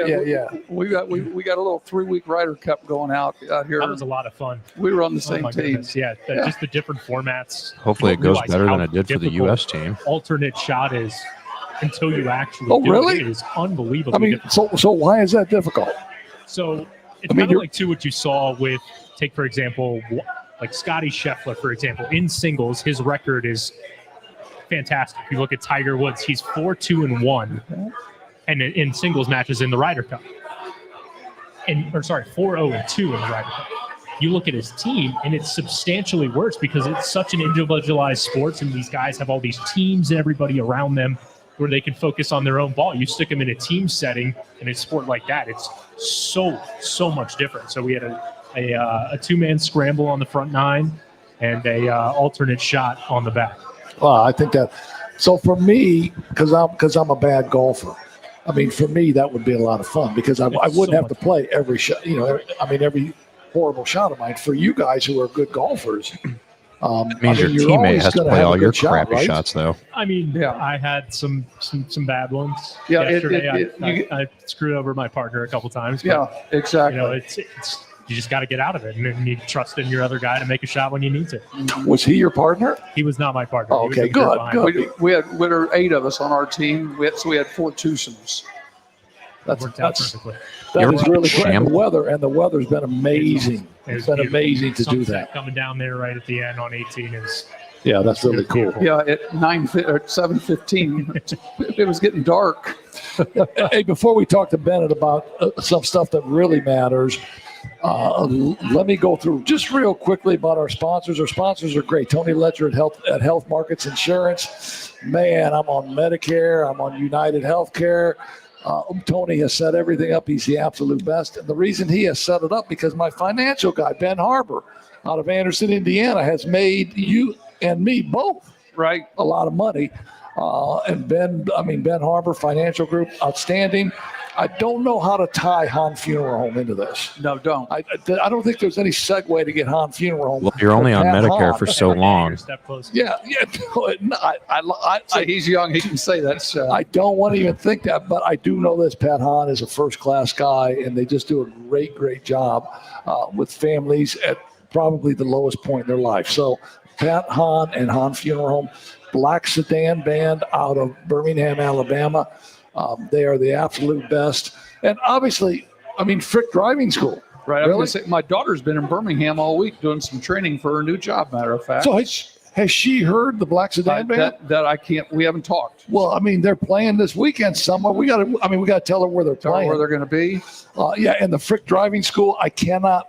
[SPEAKER 4] We got a little 3-week Ryder Cup going out here.
[SPEAKER 7] That was a lot of fun.
[SPEAKER 4] We were on the
[SPEAKER 7] Oh
[SPEAKER 4] same
[SPEAKER 7] my
[SPEAKER 4] team.
[SPEAKER 7] goodness. Yeah, just the different formats.
[SPEAKER 1] Hopefully
[SPEAKER 7] You
[SPEAKER 1] it
[SPEAKER 7] don't
[SPEAKER 1] goes
[SPEAKER 7] realize
[SPEAKER 1] better
[SPEAKER 7] how
[SPEAKER 1] than it did for the
[SPEAKER 7] difficult
[SPEAKER 1] U.S. team.
[SPEAKER 7] Alternate shot is until you actually
[SPEAKER 2] Oh,
[SPEAKER 7] do
[SPEAKER 2] really?
[SPEAKER 7] it. It is unbelievably
[SPEAKER 2] I mean,
[SPEAKER 7] difficult.
[SPEAKER 2] so why is that difficult?
[SPEAKER 7] So it's
[SPEAKER 2] I mean,
[SPEAKER 7] kind of like, too, what you saw with, take, for example, like Scotty Scheffler, for example. In singles, his record is fantastic. If you look at Tiger Woods, he's 4-2-1 and in singles matches in the Ryder Cup. 4-0-2 in the Ryder Cup. You look at his team, and it's substantially worse because it's such an individualized sport, and these guys have all these teams and everybody around them where they can focus on their own ball. You stick them in a team setting in a sport like that, it's so much different. So we had a two-man scramble on the front nine and a alternate shot on the back.
[SPEAKER 2] Well, I think that. So for me, because I'm a bad golfer, I mean, for me that would be a lot of fun because I wouldn't
[SPEAKER 7] so
[SPEAKER 2] have to
[SPEAKER 7] much
[SPEAKER 2] play every shot. Every horrible shot of mine. For you guys who are good golfers,
[SPEAKER 1] It means your
[SPEAKER 2] you're
[SPEAKER 1] teammate
[SPEAKER 2] always
[SPEAKER 1] has to
[SPEAKER 2] gonna
[SPEAKER 1] play
[SPEAKER 2] have a
[SPEAKER 1] all your
[SPEAKER 2] good shot,
[SPEAKER 1] crappy
[SPEAKER 2] right?
[SPEAKER 1] shots, though.
[SPEAKER 7] I mean,
[SPEAKER 4] Yeah.
[SPEAKER 7] I had some bad ones.
[SPEAKER 4] Yeah,
[SPEAKER 7] Yesterday,
[SPEAKER 4] you-
[SPEAKER 7] I screwed over my partner a couple times. But,
[SPEAKER 4] Yeah, exactly.
[SPEAKER 7] it's you just got to get out of it, and then you trust in your other guy to make a shot when you need to.
[SPEAKER 2] Was he your partner?
[SPEAKER 7] He was not my partner.
[SPEAKER 2] Oh,
[SPEAKER 7] He was
[SPEAKER 2] okay,
[SPEAKER 7] in the group
[SPEAKER 2] good,
[SPEAKER 7] behind
[SPEAKER 2] good.
[SPEAKER 7] me.
[SPEAKER 4] we had 8 of us on our team. We had 4 twosomes.
[SPEAKER 7] It worked out perfectly.
[SPEAKER 2] That
[SPEAKER 1] You ever
[SPEAKER 2] is really
[SPEAKER 1] watch
[SPEAKER 2] great. And
[SPEAKER 1] Champ?
[SPEAKER 2] the weather's been amazing.
[SPEAKER 7] It
[SPEAKER 2] It's
[SPEAKER 7] was
[SPEAKER 2] been
[SPEAKER 7] beautiful.
[SPEAKER 2] amazing to do
[SPEAKER 7] Sunset
[SPEAKER 2] that.
[SPEAKER 7] Coming down there right at the end on 18 is
[SPEAKER 2] Yeah, that's really cool.
[SPEAKER 4] Yeah, at 7:15, it was getting dark.
[SPEAKER 2] Hey, before we talk to Bennett about some stuff that really matters, let me go through just real quickly about our sponsors. Our sponsors are great. Tony Ledger at Health Markets Insurance. Man, I'm on Medicare. I'm on United Healthcare. Tony has set everything up. He's the absolute best. And the reason he has set it up because my financial guy, Ben Harbor, out of Anderson, Indiana, has made you and me both
[SPEAKER 4] Right.
[SPEAKER 2] a lot of money. And Ben Harbor Financial Group, outstanding. I don't know how to tie Han Funeral Home into this.
[SPEAKER 4] No, don't.
[SPEAKER 2] I don't think there's any segue to get Han Funeral Home.
[SPEAKER 1] Well, you're only on
[SPEAKER 2] Pat
[SPEAKER 1] Medicare
[SPEAKER 2] Hahn.
[SPEAKER 1] for so long.
[SPEAKER 7] step close.
[SPEAKER 2] Yeah. No,
[SPEAKER 4] He's young. He can say that.
[SPEAKER 2] I don't want to even think that, but I do know this. Pat Hahn is a first-class guy, and they just do a great job with families at probably the lowest point in their life. So Pat Hahn and Hahn Funeral Home, Black Sedan Band out of Birmingham, Alabama. They are the absolute best. And obviously, Frick Driving School.
[SPEAKER 4] Right. I was
[SPEAKER 2] Really?
[SPEAKER 4] going to say, my daughter's been in Birmingham all week doing some training for her new job, matter of fact.
[SPEAKER 2] So has she heard the Black Sedan Band?
[SPEAKER 4] that I can't, we haven't talked.
[SPEAKER 2] Well, they're playing this weekend somewhere. We got to tell her where they're
[SPEAKER 4] Tell her
[SPEAKER 2] playing.
[SPEAKER 4] where they're going to be.
[SPEAKER 2] Yeah, and the Frick Driving School, I cannot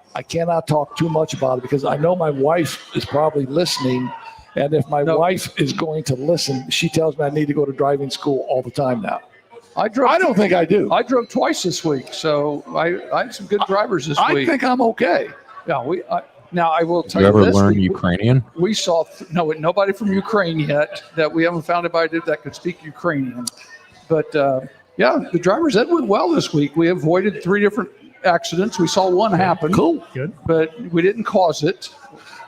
[SPEAKER 2] talk too much about it because I know my wife is probably listening. And if my wife is going to listen, she tells me I need to go to driving school all the time now.
[SPEAKER 4] I
[SPEAKER 2] don't think I do.
[SPEAKER 4] I drove twice this week, so I had some good drivers this
[SPEAKER 2] I
[SPEAKER 4] week.
[SPEAKER 2] think I'm okay.
[SPEAKER 4] Yeah, Now, I will
[SPEAKER 1] Did
[SPEAKER 4] tell
[SPEAKER 1] you
[SPEAKER 4] you
[SPEAKER 1] ever
[SPEAKER 4] this.
[SPEAKER 1] learn
[SPEAKER 4] we-
[SPEAKER 1] Ukrainian?
[SPEAKER 4] We saw nobody from Ukraine yet that we haven't found anybody that could speak Ukrainian. But yeah, the driver's ed went well this week. We avoided 3 different accidents. We saw one happen.
[SPEAKER 2] Cool.
[SPEAKER 7] Good.
[SPEAKER 4] But we didn't cause it.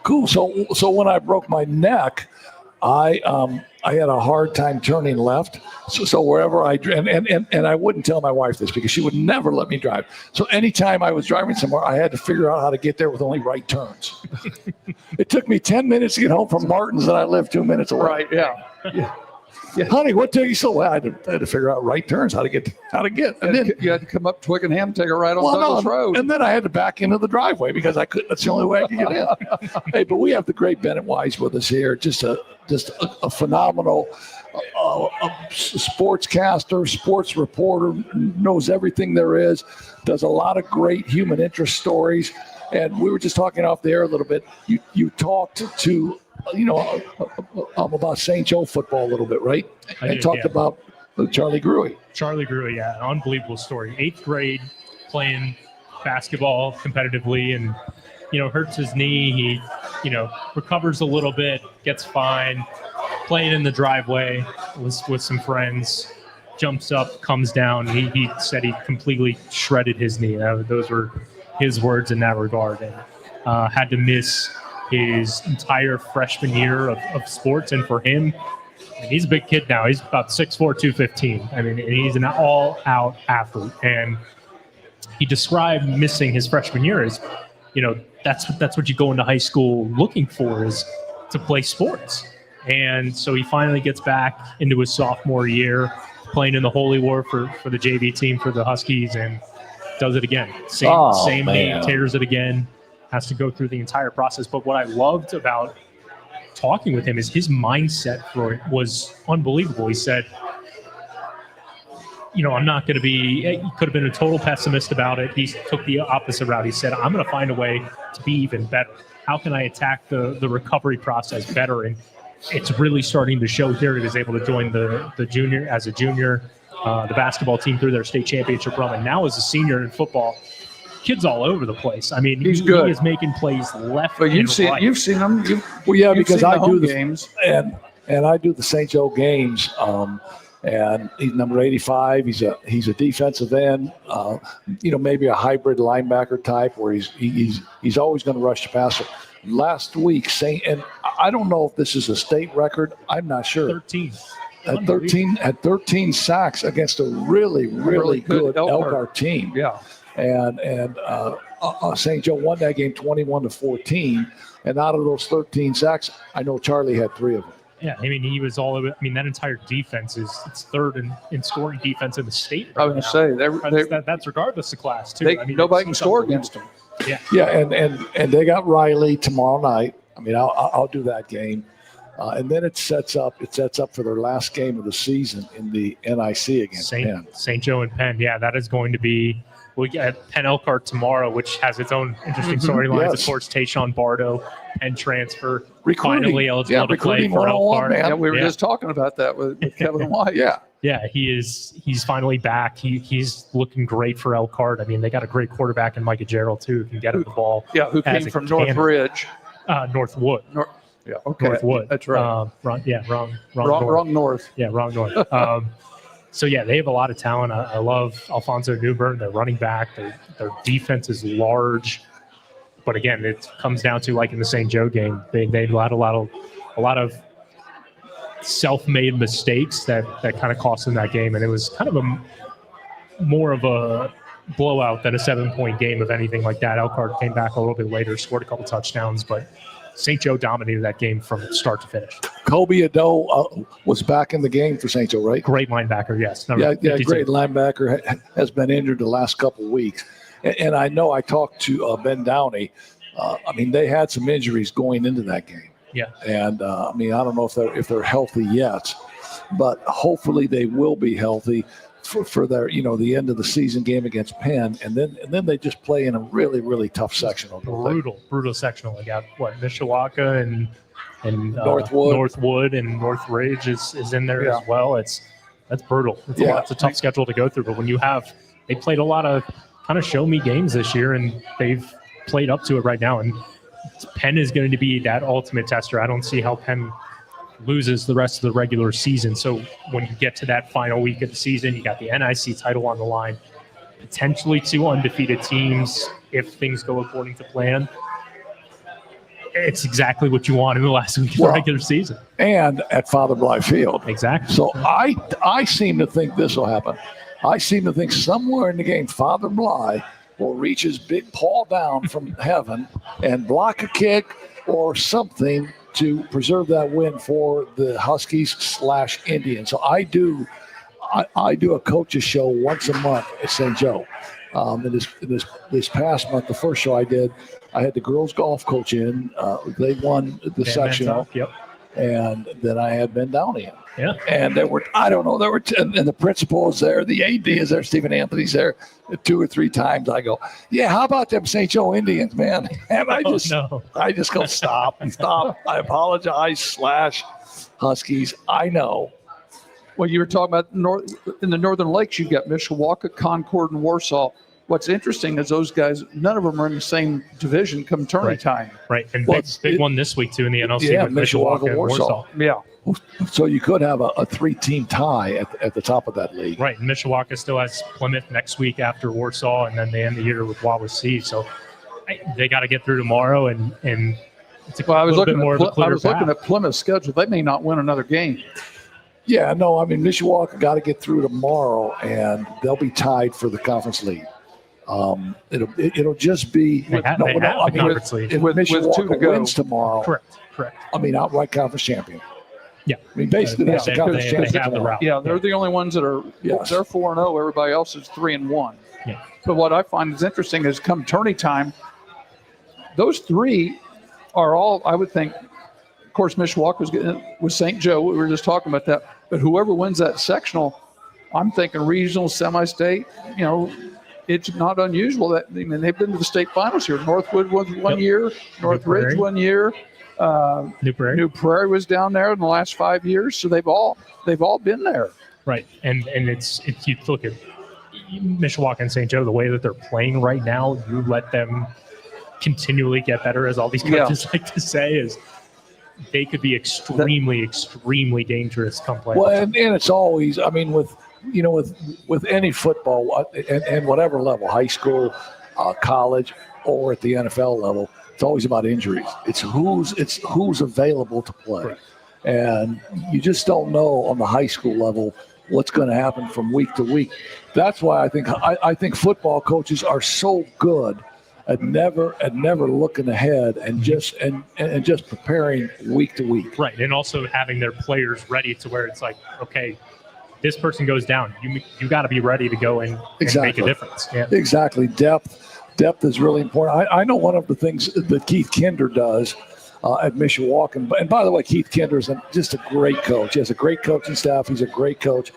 [SPEAKER 2] Cool. So when I broke my neck, I had a hard time turning left. So wherever I and I wouldn't tell my wife this because she would never let me drive. So anytime I was driving somewhere, I had to figure out how to get there with only right turns. It took me 10 minutes to get home from Martin's, and I lived 2 minutes away.
[SPEAKER 4] Right? Yeah.
[SPEAKER 2] Honey, what took you so long? I had to figure out right turns, how to get, and then
[SPEAKER 4] You had to come up Twickenham, take a ride on Douglas Road.
[SPEAKER 2] and then I had to back into the driveway because I couldn't. That's the only way I could get in. Hey, but we have the great Bennett Wise with us here. Just a phenomenal sportscaster, sports reporter, knows everything there is, does a lot of great human interest stories. And we were just talking off the air a little bit. You talked to about St. Joe football a little bit, right?
[SPEAKER 7] I
[SPEAKER 2] And
[SPEAKER 7] did,
[SPEAKER 2] talked
[SPEAKER 7] yeah.
[SPEAKER 2] about Charlie Gruey.
[SPEAKER 7] Charlie Gruey, yeah, an unbelievable story. 8th grade, playing basketball competitively, and hurts his knee. He recovers a little bit, gets fine, playing in the driveway with some friends, jumps up, comes down. He said he completely shredded his knee. Those were his words in that regard, and had to miss his entire freshman year of sports. And for him, he's a big kid now. He's about 6'4", 215. I mean, he's an all-out athlete. And he described missing his freshman year as, that's what you go into high school looking for, is to play sports. And so he finally gets back into his sophomore year, playing in the Holy War for the JV team for the Huskies, and does it again. Same knee, tears it again. Has to go through the entire process. But what I loved about talking with him is his mindset for it was unbelievable. He said, I'm not going to be, he could have been a total pessimist about it. He took the opposite route. He said, I'm going to find a way to be even better. How can I attack the recovery process better? And it's really starting to show here. He was able to join the junior, as a junior, the basketball team through their state championship run. And now as a senior in football, kid's all over the place. I mean,
[SPEAKER 4] He's good.
[SPEAKER 7] He is making plays left
[SPEAKER 4] But
[SPEAKER 7] and
[SPEAKER 4] you've seen
[SPEAKER 7] right.
[SPEAKER 4] him.
[SPEAKER 2] Because I do the
[SPEAKER 4] games.
[SPEAKER 2] and I do the St. Joe games. And he's number 85. He's a defensive end. Maybe a hybrid linebacker type where he's always going to rush the passer. Last week, and I don't know if this is a state record. I'm not sure.
[SPEAKER 7] 13.
[SPEAKER 2] At 13 sacks against a really good Elkhart team.
[SPEAKER 4] Yeah.
[SPEAKER 2] And St. Joe won that game 21-14. And out of those 13 sacks, I know Charlie had 3 of them.
[SPEAKER 7] Yeah, I mean, he was all over. I mean, that entire defense it's third in scoring defense in the state.
[SPEAKER 4] I was going to say
[SPEAKER 7] That's regardless of class too.
[SPEAKER 4] nobody can score against them.
[SPEAKER 2] Yeah, and they got Riley tomorrow night. I mean, I'll do that game, and then it sets up for their last game of the season in the NIC against Penn.
[SPEAKER 7] St. Joe and Penn. Yeah, that is going to be. We get Penn Elkhart tomorrow, which has its own interesting storylines.
[SPEAKER 2] Yes.
[SPEAKER 7] Of course, Tayshawn Bardo, Penn transfer,
[SPEAKER 2] Recruiting.
[SPEAKER 7] finally eligible to play for
[SPEAKER 2] 101,
[SPEAKER 7] Elkhart.
[SPEAKER 2] man.
[SPEAKER 4] Yeah, we were just talking about that with Kevin White.
[SPEAKER 2] Yeah.
[SPEAKER 7] Yeah, he's finally back. He's looking great for Elkhart. I mean, they got a great quarterback in Micah Gerald too, who can get him the ball.
[SPEAKER 4] Yeah, who
[SPEAKER 7] as
[SPEAKER 4] came
[SPEAKER 7] a
[SPEAKER 4] from
[SPEAKER 7] cannon.
[SPEAKER 4] Northridge.
[SPEAKER 7] Northwood.
[SPEAKER 4] Yeah, okay.
[SPEAKER 7] Northwood.
[SPEAKER 4] That's right.
[SPEAKER 7] Wrong
[SPEAKER 4] North.
[SPEAKER 7] Yeah, wrong north. So yeah, they have a lot of talent. I love Alfonso Newbern, their running back. Their defense is large, but again, it comes down to, like in the St. Joe game, they had a lot of self-made mistakes that kind of cost them that game, and it was kind of more of a blowout than a 7-point game, if anything like that. Elkhart came back a little bit later, scored a couple touchdowns, but St. Joe dominated that game from start to finish.
[SPEAKER 2] Kobe Ado was back in the game for St. Joe, right?
[SPEAKER 7] Great linebacker, yes.
[SPEAKER 2] Yeah,
[SPEAKER 7] 52.
[SPEAKER 2] great linebacker. Has been injured the last couple of weeks. And I know I talked to Ben Downey. I mean, they had some injuries going into that game.
[SPEAKER 7] Yeah.
[SPEAKER 2] And I mean, I don't know if they're healthy yet, but hopefully they will be healthy for their, the end of the season game against Penn, and then they just play in a really, really tough sectional.
[SPEAKER 7] Brutal sectional. They got Mishawaka and
[SPEAKER 2] Northwood
[SPEAKER 7] and Northridge is in there as well. That's brutal. It's a tough schedule to go through. But when they played a lot of kind of show me games this year, and they've played up to it right now. And Penn is going to be that ultimate tester. I don't see how Penn loses the rest of the regular season. So when you get to that final week of the season, you got the NIC title on the line, potentially 2 undefeated teams if things go according to plan. It's exactly what you want in the last week of the regular season.
[SPEAKER 2] And at Father Bly Field.
[SPEAKER 7] Exactly.
[SPEAKER 2] So I seem to think this will happen. I seem to think somewhere in the game, Father Bly will reach his big paw down from heaven and block a kick or something to preserve that win for the Huskies/Indians. So I do a coach's show once a month at St. Joe. This past month, the first show I did, I had the girls golf coach in. They won the sectional.
[SPEAKER 7] Yep.
[SPEAKER 2] And then I had Ben Downey in.
[SPEAKER 7] Yeah.
[SPEAKER 2] And there were and the principal is there, the AD is there, Stephen Anthony's there 2 or 3 times. I go, yeah, how about them St. Joe Indians, man? And I just go, stop. I apologize / Huskies. I know.
[SPEAKER 4] Well, you were talking about in the Northern Lakes, you've got Mishawaka, Concord, and Warsaw. What's interesting is those guys, none of them are in the same division come tournament time.
[SPEAKER 7] Right. And big one this week, too, in the NLC with Mishawaka and Warsaw.
[SPEAKER 4] Yeah.
[SPEAKER 2] So you could have a 3-team tie at the top of that league.
[SPEAKER 7] Right. And Mishawaka still has Plymouth next week after Warsaw, and then they end the year with Wawasee. So they got to get through tomorrow, and it's
[SPEAKER 4] I was looking
[SPEAKER 7] looking
[SPEAKER 4] at Plymouth's schedule. They may not win another game.
[SPEAKER 2] Yeah, no, I mean, Mishawaka got to get through tomorrow, and they'll be tied for the conference lead. It'll just be
[SPEAKER 7] with
[SPEAKER 2] Mishawaka
[SPEAKER 4] 2 to go.
[SPEAKER 2] wins tomorrow.
[SPEAKER 7] Correct.
[SPEAKER 2] I mean, outright conference champion.
[SPEAKER 7] Yeah.
[SPEAKER 2] I mean, basically, that's the conference champion.
[SPEAKER 7] have the route.
[SPEAKER 4] Yeah, they're the only ones that are.
[SPEAKER 2] Yes.
[SPEAKER 4] They're 4-0. Everybody else is 3-1.
[SPEAKER 7] Yeah.
[SPEAKER 4] But what I find is interesting is come tourney time, those 3 are all, I would think. Of course, Mishawaka was St. Joe. We were just talking about that. But whoever wins that sectional, I'm thinking regional, semi-state. It's not unusual that they've been to the state finals here. Northwood was one year, Northridge 1 year. New Prairie was down there in the last 5 years, so they've all been there.
[SPEAKER 7] Right, and it's you look at Mishawaka and St. Joe, the way that they're playing right now, you let them continually get better, as all these coaches like to say, is they could be extremely dangerous come playoffs.
[SPEAKER 2] Well, and it's always, I mean, with any football and whatever level, high school, college, or at the NFL level, it's always about injuries. It's who's available to play.
[SPEAKER 7] Right.
[SPEAKER 2] And you just don't know on the high school level what's going to happen from week to week. That's why I think football coaches are so good at never looking ahead and just preparing week to week.
[SPEAKER 7] Right, and also having their players ready to where it's like, okay, this person goes down, you got to be ready to go and make a difference. Yeah.
[SPEAKER 2] Exactly. Depth is really important. I know one of the things that Keith Kinder does at Mishawaka, and by the way, Keith Kinder is just a great coach. He has a great coaching staff. He's a great coach.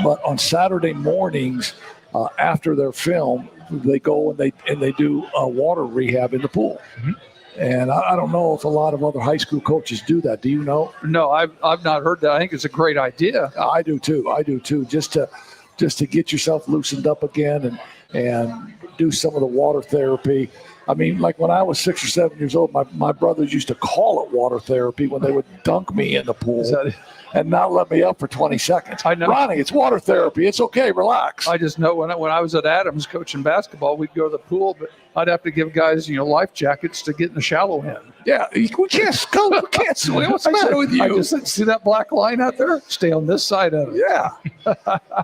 [SPEAKER 2] But on Saturday mornings after their film, they go and they do water rehab in the pool.
[SPEAKER 7] Mm-hmm.
[SPEAKER 2] And I don't know if a lot of other high school coaches do that. Do you know?
[SPEAKER 4] No, I've not heard that. I think it's a great idea.
[SPEAKER 2] I do too. Just to get yourself loosened up again and do some of the water therapy. I mean, like when I was 6 or 7 years old, my brothers used to call it water therapy when they would dunk me in the pool and not let me up for 20 seconds.
[SPEAKER 4] I know.
[SPEAKER 2] Ronnie, it's water therapy. It's okay. Relax.
[SPEAKER 4] I just know when I was at Adams coaching basketball, we'd go to the pool, but I'd have to give guys, life jackets to get in the shallow end.
[SPEAKER 2] Yeah, we can't go. We can't swim. What's the matter with you?
[SPEAKER 4] I just said, see that black line out there? Stay on this side of it.
[SPEAKER 2] Yeah.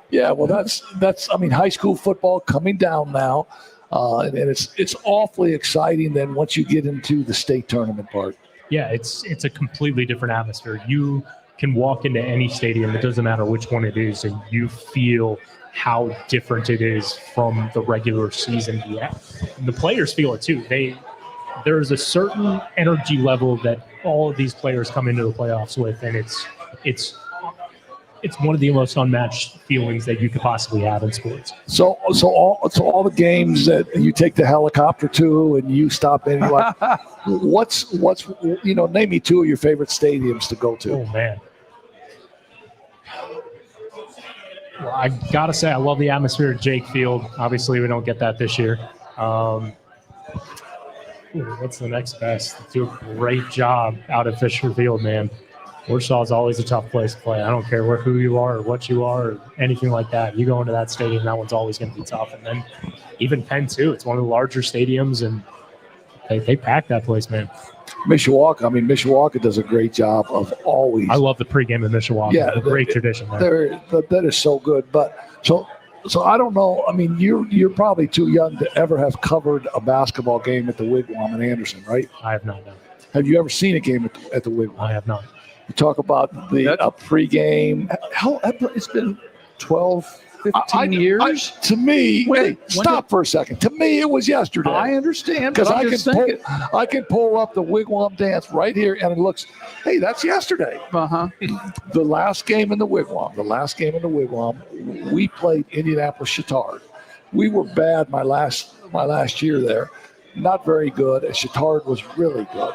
[SPEAKER 2] Yeah, well, that's I mean, high school football coming down now. And it's awfully exciting then once you get into the state tournament part.
[SPEAKER 7] Yeah, it's a completely different atmosphere. You can walk into any stadium, it doesn't matter which one it is, and you feel how different it is from the regular season. Yeah, the players feel it too. There's a certain energy level that all of these players come into the playoffs with, and it's one of the most unmatched feelings that you could possibly have in sports.
[SPEAKER 2] So all the games that you take the helicopter to and you stop anyway. what's name me 2 of your favorite stadiums to go to.
[SPEAKER 7] Oh man. Well, I gotta say I love the atmosphere at Jake Field. Obviously, we don't get that this year. What's the next best? They do a great job out at Fisher Field, man. Warsaw is always a tough place to play. I don't care who you are or what you are or anything like that. You go into that stadium, that one's always going to be tough. And then even Penn, too. It's one of the larger stadiums, and they pack that place, man.
[SPEAKER 2] Mishawaka does a great job of always.
[SPEAKER 7] I love the pregame in Mishawaka.
[SPEAKER 2] Yeah,
[SPEAKER 7] a great tradition there.
[SPEAKER 2] That is so good. But so I don't know. I mean, you're probably too young to ever have covered a basketball game at the Wigwam in Anderson, right?
[SPEAKER 7] I have not. No.
[SPEAKER 2] Have you ever seen a game at the Wigwam?
[SPEAKER 7] I have not.
[SPEAKER 2] You talk about the pregame.
[SPEAKER 4] It's been 12, 15 years.
[SPEAKER 2] To me, stop for a second. To me, it was yesterday.
[SPEAKER 4] I understand,
[SPEAKER 2] because
[SPEAKER 4] I
[SPEAKER 2] can pull up the Wigwam dance right here, and it looks. Hey, that's yesterday. The last game in the Wigwam. We played Indianapolis Chittard. We were bad my last year there. Not very good. And Chittard was really good.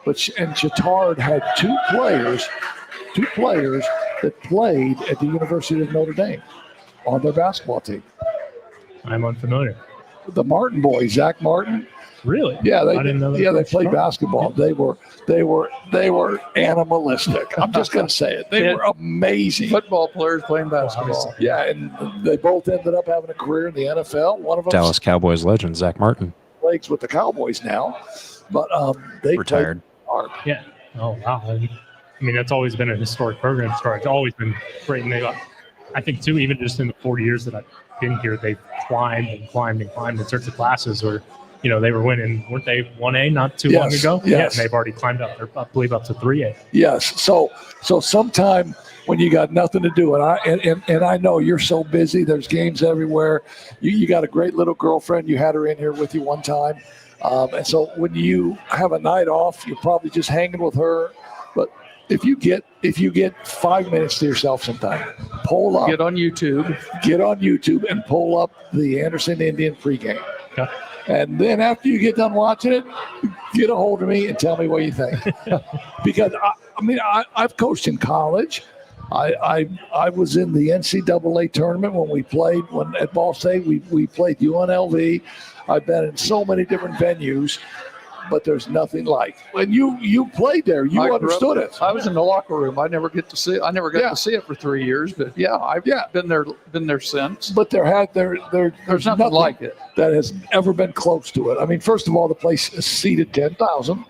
[SPEAKER 2] And Chittard had two players that played at the University of Notre Dame on their basketball team.
[SPEAKER 7] I'm unfamiliar.
[SPEAKER 2] The Martin boys, Zach Martin.
[SPEAKER 7] Really?
[SPEAKER 2] Yeah,
[SPEAKER 7] I didn't know that.
[SPEAKER 2] Yeah, they played basketball. They were animalistic. I'm just going to say it. They were amazing.
[SPEAKER 4] Football players playing basketball.
[SPEAKER 2] Yeah, and they both ended up having a career in the NFL. One of them
[SPEAKER 1] Dallas Cowboys legend Zach Martin
[SPEAKER 2] plays with the Cowboys now, but they
[SPEAKER 1] retired.
[SPEAKER 7] Yeah. Oh wow. I mean, that's always been a historic program. It's always been great, and I think too, even just in the 40 years that I've been here, they've climbed in terms of classes. Or, they were winning, weren't they 1A not too long ago?
[SPEAKER 2] Yes.
[SPEAKER 7] Yeah, and they've already climbed up. They're, I believe, up to 3A.
[SPEAKER 2] Yes. So sometime when you got nothing to do, and I know you're so busy. There's games everywhere. You got a great little girlfriend. You had her in here with you one time. And so when you have a night off, you're probably just hanging with her. But if you get 5 minutes to yourself sometime, pull up.
[SPEAKER 4] Get on YouTube
[SPEAKER 2] and pull up the Anderson Indian pregame.
[SPEAKER 7] Okay.
[SPEAKER 2] And then after you get done watching it, get a hold of me and tell me what you think. Because I've coached in college. I was in the NCAA tournament when we played at Ball State. We played UNLV. I've been in so many different venues, but there's nothing like when you played there. You understood it.
[SPEAKER 4] I was in the locker room. I never got to see it for 3 years, but I've been there since.
[SPEAKER 2] But there's
[SPEAKER 4] nothing like it
[SPEAKER 2] that has ever been close to it. I mean, first of all, the place seated 10,000,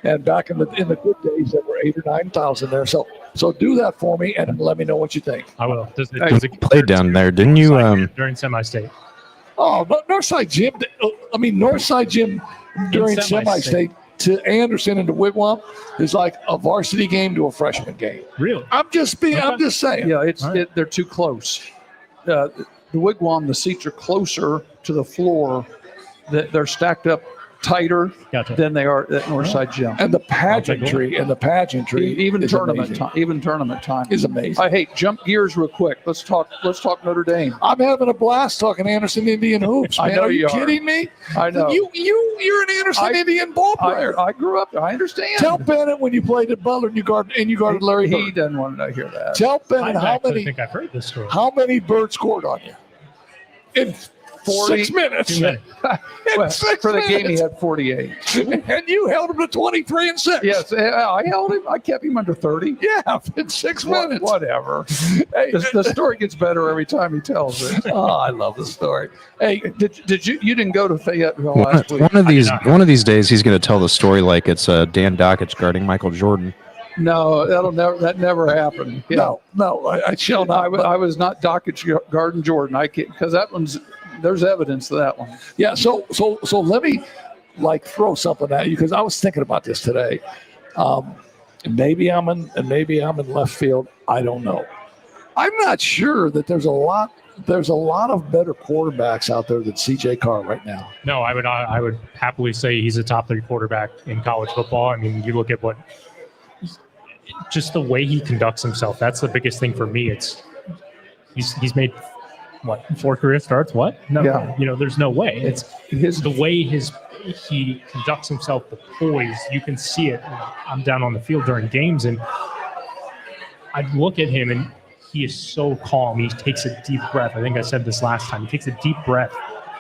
[SPEAKER 2] and back in the good days, there were 8,000 or 9,000 there. So do that for me and let me know what you think.
[SPEAKER 7] I will. Does
[SPEAKER 1] it play down there? Didn't you
[SPEAKER 7] during semi-state?
[SPEAKER 2] Oh, Northside Gym during semi-state to Anderson and to Wigwam is like a varsity game to a freshman game.
[SPEAKER 7] Really?
[SPEAKER 2] I'm just saying.
[SPEAKER 4] Yeah, they're too close. The Wigwam, the seats are closer to the floor. They're stacked up tighter than they are at Northside Gym.
[SPEAKER 2] And the pageantry
[SPEAKER 4] even tournament time
[SPEAKER 2] is amazing.
[SPEAKER 4] I hate jump gears real quick. Let's talk Notre Dame.
[SPEAKER 2] I'm having a blast talking Anderson Indian hoops, man.
[SPEAKER 4] I know
[SPEAKER 2] are you
[SPEAKER 4] are.
[SPEAKER 2] kidding me?
[SPEAKER 4] I know.
[SPEAKER 2] You're an Anderson Indian ball player.
[SPEAKER 4] I grew up there. I understand.
[SPEAKER 2] Tell Bennett when you played at Butler and you guarded Larry Bird.
[SPEAKER 4] He doesn't want to hear that.
[SPEAKER 2] Tell Bennett
[SPEAKER 7] I think I've heard this story.
[SPEAKER 2] How many Bird scored on you? In 6 minutes.
[SPEAKER 4] For the game, he had 48.
[SPEAKER 2] And you held him to 23 and 6.
[SPEAKER 4] Yes, I held him. I kept him under 30.
[SPEAKER 2] Yeah, in 6 minutes.
[SPEAKER 4] Whatever. Hey, the story gets better every time he tells it.
[SPEAKER 2] Oh, I love the story.
[SPEAKER 4] Hey, did you didn't go to Fayetteville last week?
[SPEAKER 1] One of these days, he's going to tell the story like it's Dan Dockich guarding Michael Jordan.
[SPEAKER 4] No, that never happened. Yeah.
[SPEAKER 2] No, I shall not.
[SPEAKER 4] I was not Dockich guarding Jordan. I can't, because that one's. There's evidence to that one.
[SPEAKER 2] Yeah. So let me throw something at you, because I was thinking about this today. Maybe I'm in left field. I don't know. I'm not sure that there's a lot of better quarterbacks out there than C.J. Carr right now.
[SPEAKER 7] No, I would happily say he's a top 3 quarterback in college football. I mean, you look at just the way he conducts himself. That's the biggest thing for me. He's made 4 career starts? What? No,
[SPEAKER 4] yeah.
[SPEAKER 7] There's no way. It's the way he conducts himself, the poise. You can see it. I'm down on the field during games, and I look at him, and he is so calm. He takes a deep breath. I think I said this last time. He takes a deep breath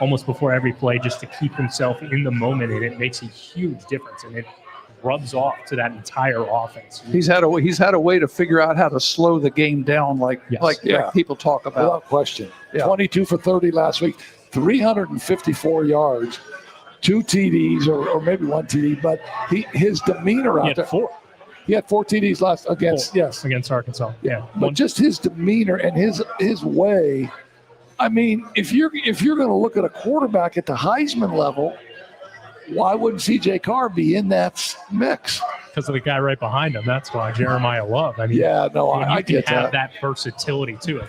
[SPEAKER 7] almost before every play just to keep himself in the moment, and it makes a huge difference, and it rubs off to that entire offense.
[SPEAKER 4] He's had a way to figure out how to slow the game down, like people talk about.
[SPEAKER 2] Without question.
[SPEAKER 4] Yeah.
[SPEAKER 2] 22 for 30 last week, 354 yards, 2 TDs or maybe 1 TD, but his demeanor out there. He had 4 TDs last against
[SPEAKER 7] Arkansas. Yeah.
[SPEAKER 2] But just his demeanor and his way. I mean, if you're going to look at a quarterback at the Heisman level, why wouldn't C.J. Carr be in that mix?
[SPEAKER 7] Because of the guy right behind him. That's why Jeremiah Love. I mean,
[SPEAKER 2] I get
[SPEAKER 7] that versatility too.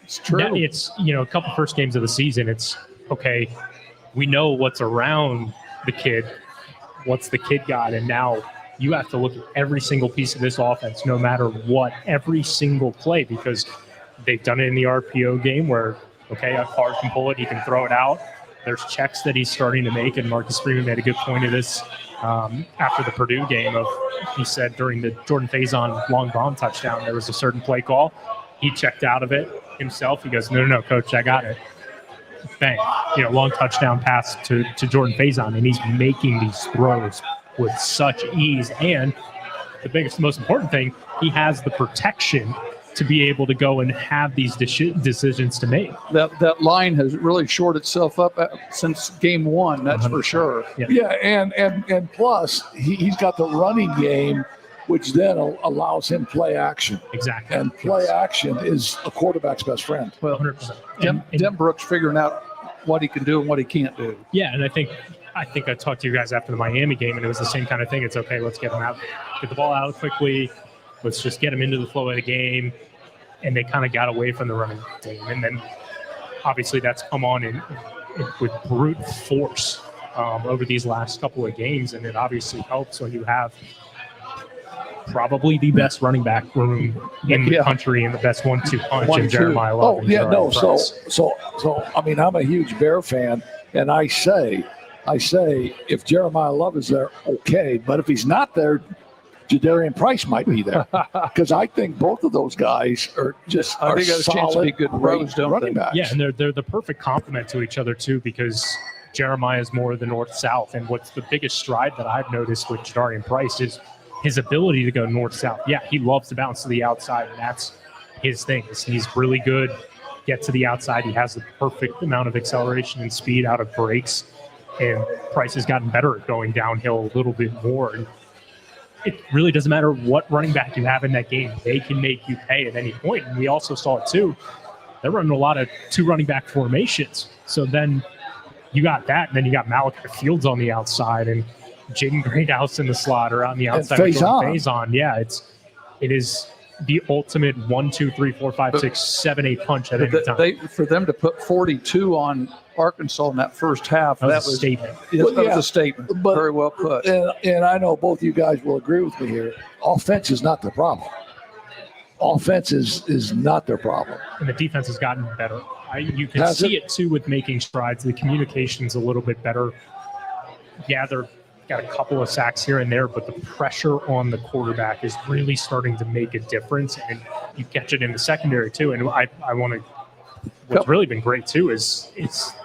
[SPEAKER 4] It's true.
[SPEAKER 7] It's a couple first games of the season. It's okay. We know what's around the kid, what's the kid got, and now you have to look at every single piece of this offense, no matter what, every single play, because they've done it in the RPO game where, okay, a Carr can pull it, he can throw it out. There's checks that he's starting to make, and Marcus Freeman made a good point of this after the Purdue game. He said during the Jordan Faison long bomb touchdown, there was a certain play call. He checked out of it himself. He goes, no, coach, I got it. Bang, long touchdown pass to Jordan Faison, and he's making these throws with such ease. And the most important thing, he has the protection to be able to go and have these decisions to make.
[SPEAKER 4] That line has really shored itself up since game one. That's 100%. For sure.
[SPEAKER 2] Yeah, and plus he's got the running game, which then allows him play action.
[SPEAKER 7] Exactly.
[SPEAKER 2] And play action is a quarterback's best friend.
[SPEAKER 4] Well,
[SPEAKER 7] 100%.
[SPEAKER 4] Dem Brooks figuring out what he can do and what he can't do.
[SPEAKER 7] Yeah, and I think I talked to you guys after the Miami game, and it was the same kind of thing. It's okay, let's get him out, get the ball out quickly. Let's just get him into the flow of the game. And they kind of got away from the running game. And then obviously that's come on with brute force over these last couple of games. And it obviously helps when you have probably the best running back room in the country and the best 1-2 punch in Jeremiah Love.
[SPEAKER 2] So I mean, I'm a huge Bear fan, and I say if Jeremiah Love is there, okay. But if he's not there, Jadarian Price might be there, because I think both of those guys are just
[SPEAKER 4] I think there's a chance to be good pros, don't
[SPEAKER 2] running
[SPEAKER 4] they?
[SPEAKER 2] backs.
[SPEAKER 7] Yeah, and they're the perfect complement to each other too, because Jeremiah is more the north-south, and what's the biggest stride that I've noticed with Jadarian Price is his ability to go north-south. Yeah, he loves to bounce to the outside, and that's his thing. He's really good. Get to the outside. He has the perfect amount of acceleration and speed out of breaks, and Price has gotten better at going downhill a little bit more. And it really doesn't matter what running back you have in that game. They can make you pay at any point. And we also saw it too. They're running a lot of 2 running back formations. So then you got that, and then you got Malachi Fields on the outside and Jaden Greathouse in the slot or on the outside. Faison. Yeah, it is the ultimate 1, 2, 3, 4, 5, 6, 7, 8 punch at any time.
[SPEAKER 4] For them to put 42 on Arkansas in that first half, that was a statement.
[SPEAKER 2] That
[SPEAKER 4] was a statement.
[SPEAKER 2] But,
[SPEAKER 4] very well put.
[SPEAKER 2] And I know both you guys will agree with me here. Offense is not the problem. Offense is not their problem.
[SPEAKER 7] And the defense has gotten better. You can see it too with making strides. The communication's a little bit better. Yeah, they're got a couple of sacks here and there, but the pressure on the quarterback is really starting to make a difference, and you catch it in the secondary too. And I want to. What's really been great too is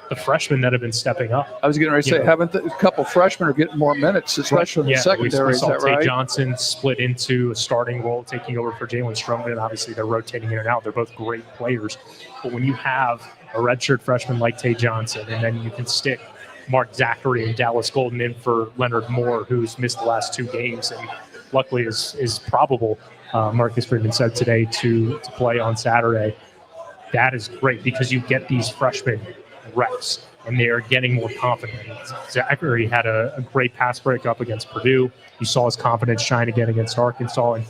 [SPEAKER 7] the freshmen that have been stepping up.
[SPEAKER 4] I was getting ready to say, haven't a couple freshmen are getting more minutes, especially in the secondary?
[SPEAKER 7] We saw
[SPEAKER 4] is that right?
[SPEAKER 7] Tate Johnson split into a starting role, taking over for Jalen Stroman, and obviously they're rotating in and out. They're both great players, but when you have a redshirt freshman like Tate Johnson, and then you can stick Mark Zachary and Dallas Golden in for Leonard Moore, who's missed the last 2 games and luckily is probable, Marcus Freeman said today, to play on Saturday. That is great because you get these freshmen reps and they are getting more confident. Zachary had a great pass break up against Purdue. You saw his confidence shine again against Arkansas, and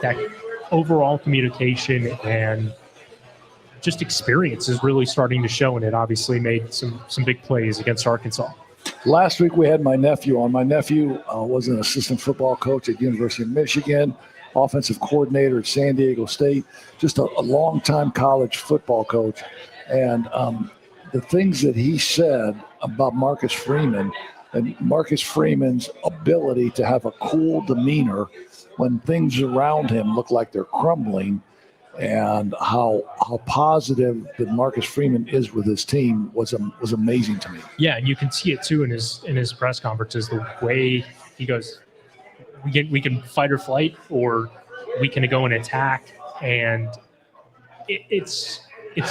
[SPEAKER 7] that overall communication and just experience is really starting to show, and it obviously made some big plays against Arkansas.
[SPEAKER 2] Last week we had my nephew on. My nephew was an assistant football coach at the University of Michigan, offensive coordinator at San Diego State, just a long-time college football coach. And the things that he said about Marcus Freeman and Marcus Freeman's ability to have a cool demeanor when things around him look like they're crumbling and how positive that Marcus Freeman is with his team was amazing to me.
[SPEAKER 7] Yeah, and you can see it too in his press conferences. The way he goes, we can fight or flight, or we can go and attack, and it's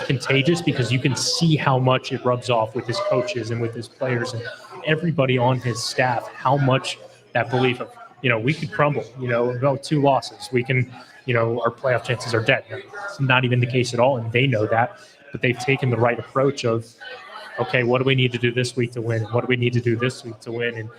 [SPEAKER 7] contagious because you can see how much it rubs off with his coaches and with his players and everybody on his staff. How much that belief of we could crumble. About 2 losses, we can. Our playoff chances are dead. It's not even the case at all, and they know that. But they've taken the right approach of, okay, what do we need to do this week to win? What do we need to do this week to win? And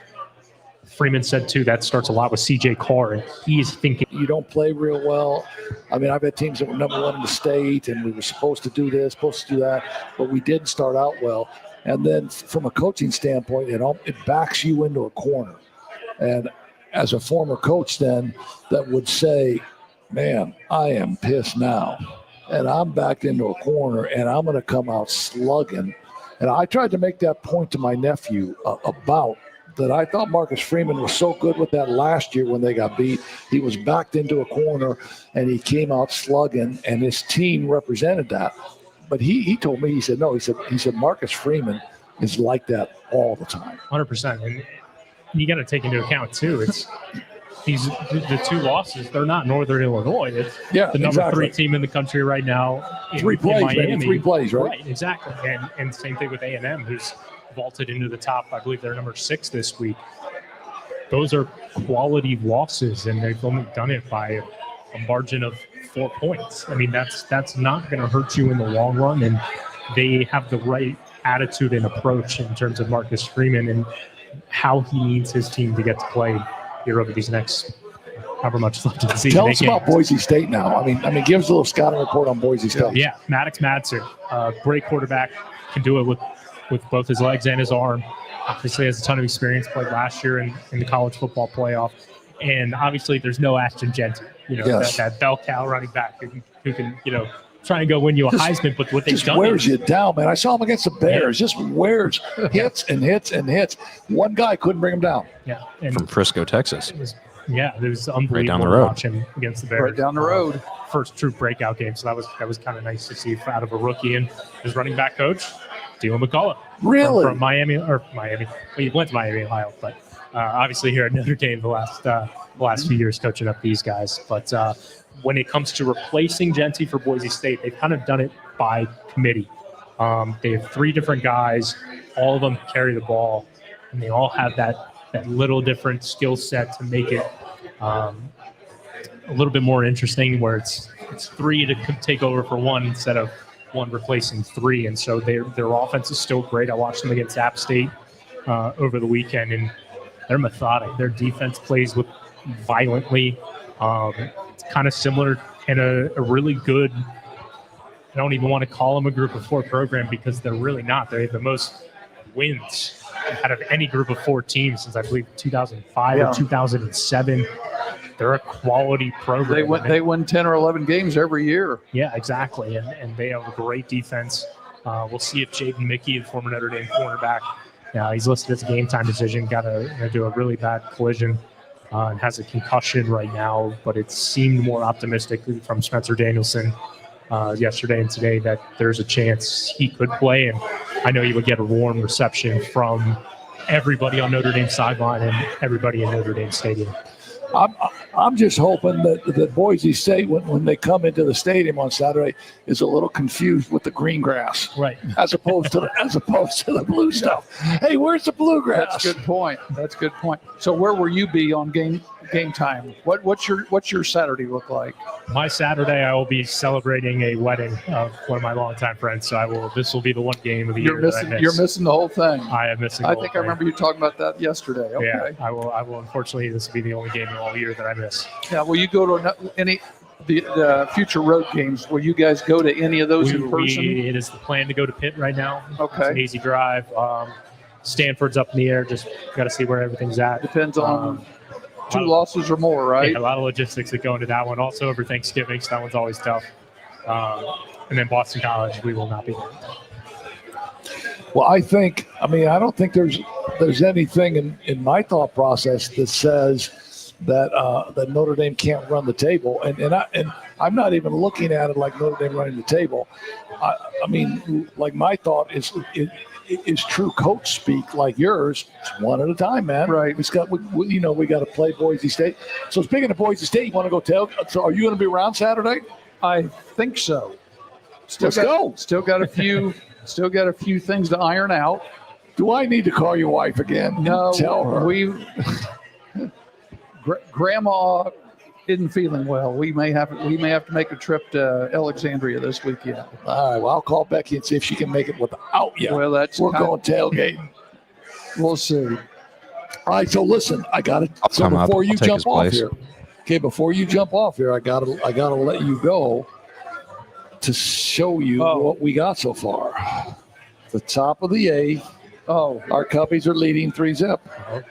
[SPEAKER 7] Freeman said, too, that starts a lot with C.J. Carr, and he's thinking.
[SPEAKER 2] You don't play real well. I mean, I've had teams that were number 1 in the state, and we were supposed to do this, supposed to do that, but we didn't start out well. And then from a coaching standpoint, it backs you into a corner. And as a former coach then that would say, man, I am pissed now, and I'm backed into a corner, and I'm going to come out slugging. And I tried to make that point to my nephew about that. I thought Marcus Freeman was so good with that last year when they got beat. He was backed into a corner, and he came out slugging, and his team represented that. But he told me, he said, no, he said Marcus Freeman is like that all the time.
[SPEAKER 7] 100%. And you got to take into account, too, the 2 losses, they're not Northern Illinois. It's the number 3 team in the country right now. In
[SPEAKER 2] 3 plays,
[SPEAKER 7] Miami.
[SPEAKER 2] Maybe 3 plays, right?
[SPEAKER 7] Right, exactly. And same thing with A&M, who's vaulted into the top. I believe they're number 6 this week. Those are quality losses, and they've only done it by a margin of 4 points. I mean, that's not going to hurt you in the long run, and they have the right attitude and approach in terms of Marcus Freeman and how he needs his team to get to play here over these next however much left in the season.
[SPEAKER 2] Tell us about Boise State now. I mean, give us a little scouting report on Boise State.
[SPEAKER 7] Yeah, Maddox Madsen, great quarterback, can do it with both his legs and his arm. Obviously has a ton of experience, played last year in the college football playoff. And obviously there's no Ashton Genty, that bell cow running back who can, try and go win you a Heisman, but what they've
[SPEAKER 2] just
[SPEAKER 7] done
[SPEAKER 2] wears you down, man. I saw him against the Bears. Just wears hits and hits and hits. One guy couldn't bring him down.
[SPEAKER 7] Yeah, and
[SPEAKER 1] From Frisco, Texas.
[SPEAKER 7] it was unbelievable
[SPEAKER 1] Right down the
[SPEAKER 7] to
[SPEAKER 1] road.
[SPEAKER 7] watch him against the Bears.
[SPEAKER 4] Right down the road.
[SPEAKER 7] First true breakout game, so that was kind of nice to see out of a rookie. And his running back coach, Dylan McCullough.
[SPEAKER 2] Really?
[SPEAKER 7] From Miami. Well, he went to Miami, Ohio, but obviously here at Notre Dame the last few years coaching up these guys. But when it comes to replacing Genty for Boise State, they've kind of done it by committee. They have 3 different guys. All of them carry the ball, and they all have that little different skill set to make it a little bit more interesting, where it's 3 to take over for 1 instead of 1 replacing 3. And so their offense is still great. I watched them against App State over the weekend, and they're methodic. Their defense plays violently. It's kind of similar and a really good, I don't even want to call them a group of 4 program because they're really not. They have the most wins out of any group of 4 teams since I believe 2005 or 2007. They're a quality program.
[SPEAKER 4] They win 10 or 11 games every year.
[SPEAKER 7] Yeah, exactly. And they have a great defense. We'll see if Jaden Mickey, the former Notre Dame cornerback, he's listed as a game time decision, got to do a really bad collision and has a concussion right now, but it seemed more optimistic from Spencer Danielson yesterday and today that there's a chance he could play. And I know he would get a warm reception from everybody on Notre Dame sideline and everybody in Notre Dame Stadium.
[SPEAKER 2] I'm just hoping that Boise State, when they come into the stadium on Saturday, is a little confused with the green grass,
[SPEAKER 7] right?
[SPEAKER 2] As opposed to the blue stuff. Hey, where's the bluegrass?
[SPEAKER 4] That's a good point. That's a good point. So where will you be on game time? What's your Saturday look like?
[SPEAKER 7] My Saturday, I will be celebrating a wedding of one of my longtime friends. So this will be the one game of the year that I miss.
[SPEAKER 4] You're missing the whole thing.
[SPEAKER 7] I am missing.
[SPEAKER 4] I think I remember you talking about that yesterday. Okay.
[SPEAKER 7] Yeah, I will. Unfortunately, this will be the only game all year that I miss.
[SPEAKER 4] Yeah. Will you go to the future road games? Will you guys go to any of those in person?
[SPEAKER 7] It is the plan to go to Pitt right now.
[SPEAKER 4] Okay.
[SPEAKER 7] It's an easy drive. Stanford's up in the air. Just got to see where everything's at.
[SPEAKER 4] Depends on 2 losses or more, right?
[SPEAKER 7] Yeah, a lot of logistics that go into that one. Also over Thanksgiving, so that one's always tough. And then Boston College, we will not be there.
[SPEAKER 2] Well, I don't think there's anything in my thought process that says that Notre Dame can't run the table, and I'm not even looking at it like Notre Dame running the table. I mean, like my thought is true coach speak like yours. It's one at a time, man.
[SPEAKER 4] Right.
[SPEAKER 2] We got to play Boise State. So speaking of Boise State, you want to go so are you going to be around Saturday?
[SPEAKER 4] I think so.
[SPEAKER 2] Let's go.
[SPEAKER 4] Still got a few things to iron out.
[SPEAKER 2] Do I need to call your wife again?
[SPEAKER 4] No,
[SPEAKER 2] Tell her.
[SPEAKER 4] Grandma isn't feeling well. We may have to make a trip to Alexandria this weekend.
[SPEAKER 2] All right. Well, I'll call Becky and see if she can make it without you.
[SPEAKER 4] Well,
[SPEAKER 2] we're going tailgating.
[SPEAKER 4] We'll see.
[SPEAKER 2] All right. So listen, I got it. So
[SPEAKER 1] come up.
[SPEAKER 2] before you
[SPEAKER 1] I'll take
[SPEAKER 2] jump
[SPEAKER 1] his
[SPEAKER 2] off
[SPEAKER 1] place.
[SPEAKER 2] here, before you jump off here, I gotta let you go to show you what we got so far. The top of the A.
[SPEAKER 4] Oh,
[SPEAKER 2] our Cubbies are leading 3-0.
[SPEAKER 7] Oh,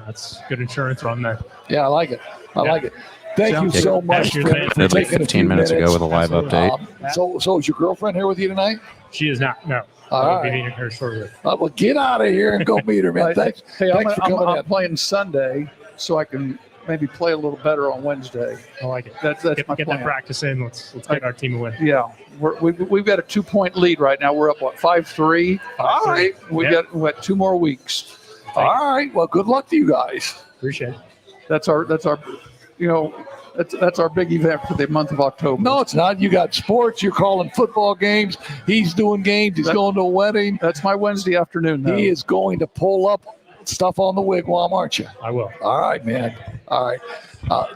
[SPEAKER 7] that's good insurance run there.
[SPEAKER 2] Yeah, I like it. I like it. Thank you so much for
[SPEAKER 1] Did like
[SPEAKER 2] taking
[SPEAKER 1] 15 minutes ago with a live update.
[SPEAKER 2] So is your girlfriend here with you tonight?
[SPEAKER 7] She is not. No.
[SPEAKER 2] All
[SPEAKER 7] I'll be
[SPEAKER 2] right.
[SPEAKER 7] meeting her shortly.
[SPEAKER 2] Well, get out of here and go meet her, man. Thanks.
[SPEAKER 4] Hey,
[SPEAKER 2] Thanks for coming
[SPEAKER 4] I'm
[SPEAKER 2] in.
[SPEAKER 4] playing Sunday, so I can maybe play a little better on Wednesday.
[SPEAKER 7] I like it.
[SPEAKER 4] That's
[SPEAKER 7] Get
[SPEAKER 4] my
[SPEAKER 7] that
[SPEAKER 4] plan.
[SPEAKER 7] practice in. Let's get our team a win.
[SPEAKER 4] Yeah, we've got a 2-point lead right now. We're up 5-3.
[SPEAKER 2] All right.
[SPEAKER 4] We got 2 more weeks.
[SPEAKER 2] All right. Well, good luck to you guys.
[SPEAKER 7] Appreciate it.
[SPEAKER 4] That's our that's our big event for the month of October.
[SPEAKER 2] No, it's not. You got sports. You're calling football games. He's doing games. He's going to a wedding.
[SPEAKER 4] That's my Wednesday afternoon, though.
[SPEAKER 2] He is going to pull up stuff on the wigwam, aren't you?
[SPEAKER 7] I will.
[SPEAKER 2] All right, man. All right.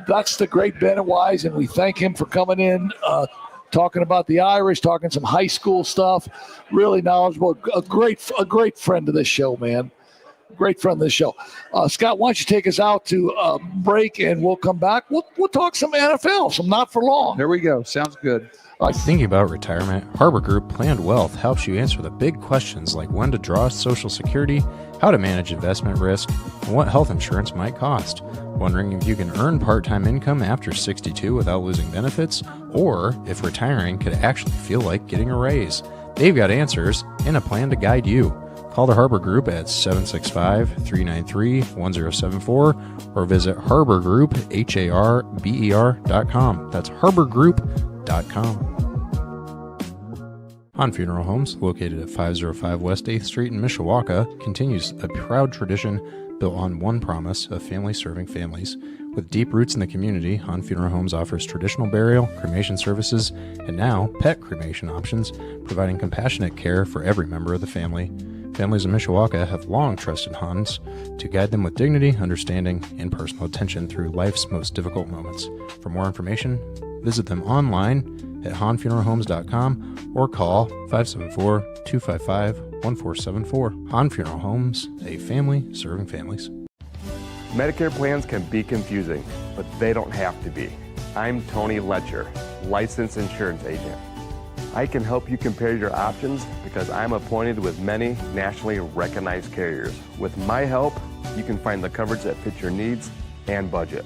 [SPEAKER 2] That's the great Bennett Wise, and we thank him for coming in, talking about the Irish, talking some high school stuff. Really knowledgeable. A great friend of this show, man. Great friend of the show. Scott, why don't you take us out to break, and we'll come back. We'll talk some NFL, some not for long.
[SPEAKER 4] There we go. Sounds good.
[SPEAKER 1] Thinking about retirement, Harbor Group Planned Wealth helps you answer the big questions like when to draw Social Security, how to manage investment risk, and what health insurance might cost. Wondering if you can earn part-time income after 62 without losing benefits, or if retiring could actually feel like getting a raise. They've got answers and a plan to guide you. Call the Harbor Group at 765-393-1074 or visit harborgroup.com. That's harborgroup.com. Han Funeral Homes, located at 505 West 8th Street in Mishawaka, continues a proud tradition built on one promise of family serving families. With deep roots in the community, Han Funeral Homes offers traditional burial, cremation services, and now pet cremation options, providing compassionate care for every member of the family. Families in Mishawaka have long trusted Hans to guide them with dignity, understanding, and personal attention through life's most difficult moments. For more information, visit them online at hanfuneralhomes.com or call 574-255-1474. Han Funeral Homes, a family serving families.
[SPEAKER 6] Medicare plans can be confusing, but they don't have to be. I'm Tony Ledger, licensed insurance agent. I can help you compare your options because I'm appointed with many nationally recognized carriers. With my help, you can find the coverage that fits your needs and budget.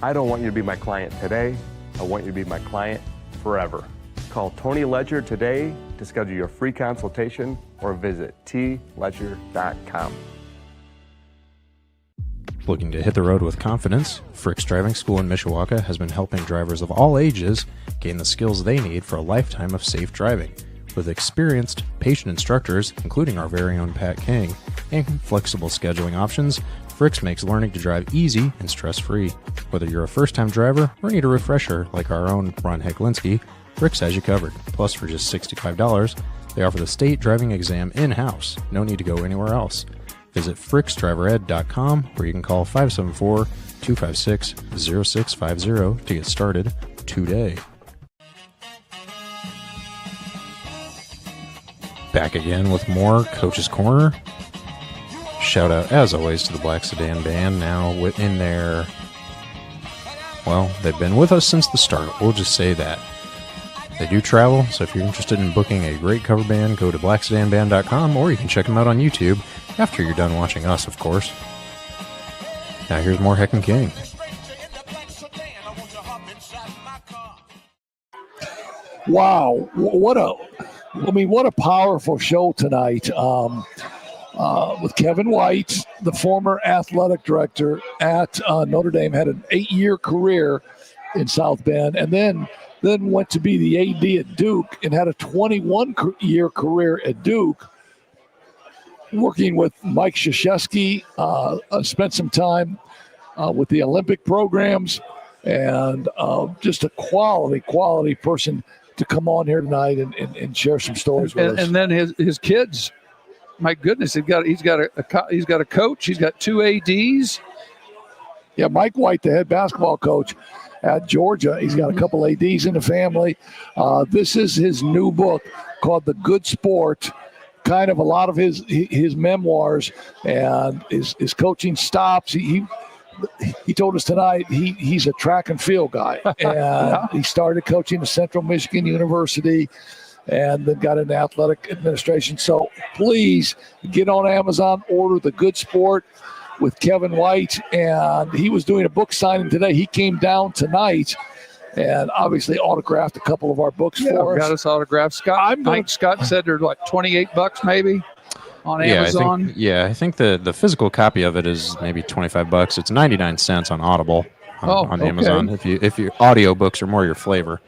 [SPEAKER 6] I don't want you to be my client today. I want you to be my client forever. Call Tony Ledger today to schedule your free consultation or visit tledger.com.
[SPEAKER 1] Looking to hit the road with confidence? Frick's Driving School in Mishawaka has been helping drivers of all ages gain the skills they need for a lifetime of safe driving. With experienced, patient instructors, including our very own Pat King, and flexible scheduling options, Frick's makes learning to drive easy and stress-free. Whether you're a first-time driver or need a refresher like our own Ron Heklinski, Frick's has you covered. Plus, for just $65, they offer the state driving exam in-house. No need to go anywhere else. Visit fricksdrivered.com or you can call 574-256-0650 to get started today. Back again with more Coach's Corner. Shout out, as always, to the Black Sedan Band, now in their... Well, they've been with us since the start. We'll just say that. They do travel, so if you're interested in booking a great cover band, go to blacksedanband.com, or you can check them out on YouTube after you're done watching us, of course. Now here's more Heck and King.
[SPEAKER 2] Wow, what a powerful show tonight. with Kevin White, the former athletic director at Notre Dame, had an 8-year career in South Bend, and then went to be the AD at Duke and had a 21-year career at Duke, working with Mike Krzyzewski. Spent some time with the Olympic programs, and just a quality person to come on here tonight and share some stories with us.
[SPEAKER 4] And then his kids, my goodness, he's got a coach, he's got 2 ADs.
[SPEAKER 2] Yeah, Mike White, the head basketball coach at Georgia, he's got a couple ADs in the family. This is his new book called The Good Sport. Kind of a lot of his memoirs and his coaching stops. He told us tonight he's a track and field guy, and he started coaching at Central Michigan University, and then got into athletic administration. So please get on Amazon, order The Good Sport with Kevin White, and he was doing a book signing today. He came down tonight and obviously autographed a couple of our books for us.
[SPEAKER 4] Got us autographed. Scott said they're like $28 maybe on Amazon.
[SPEAKER 1] I think the physical copy of it is maybe $25. It's 99 cents on Audible on Amazon. If your audiobooks are more your flavor.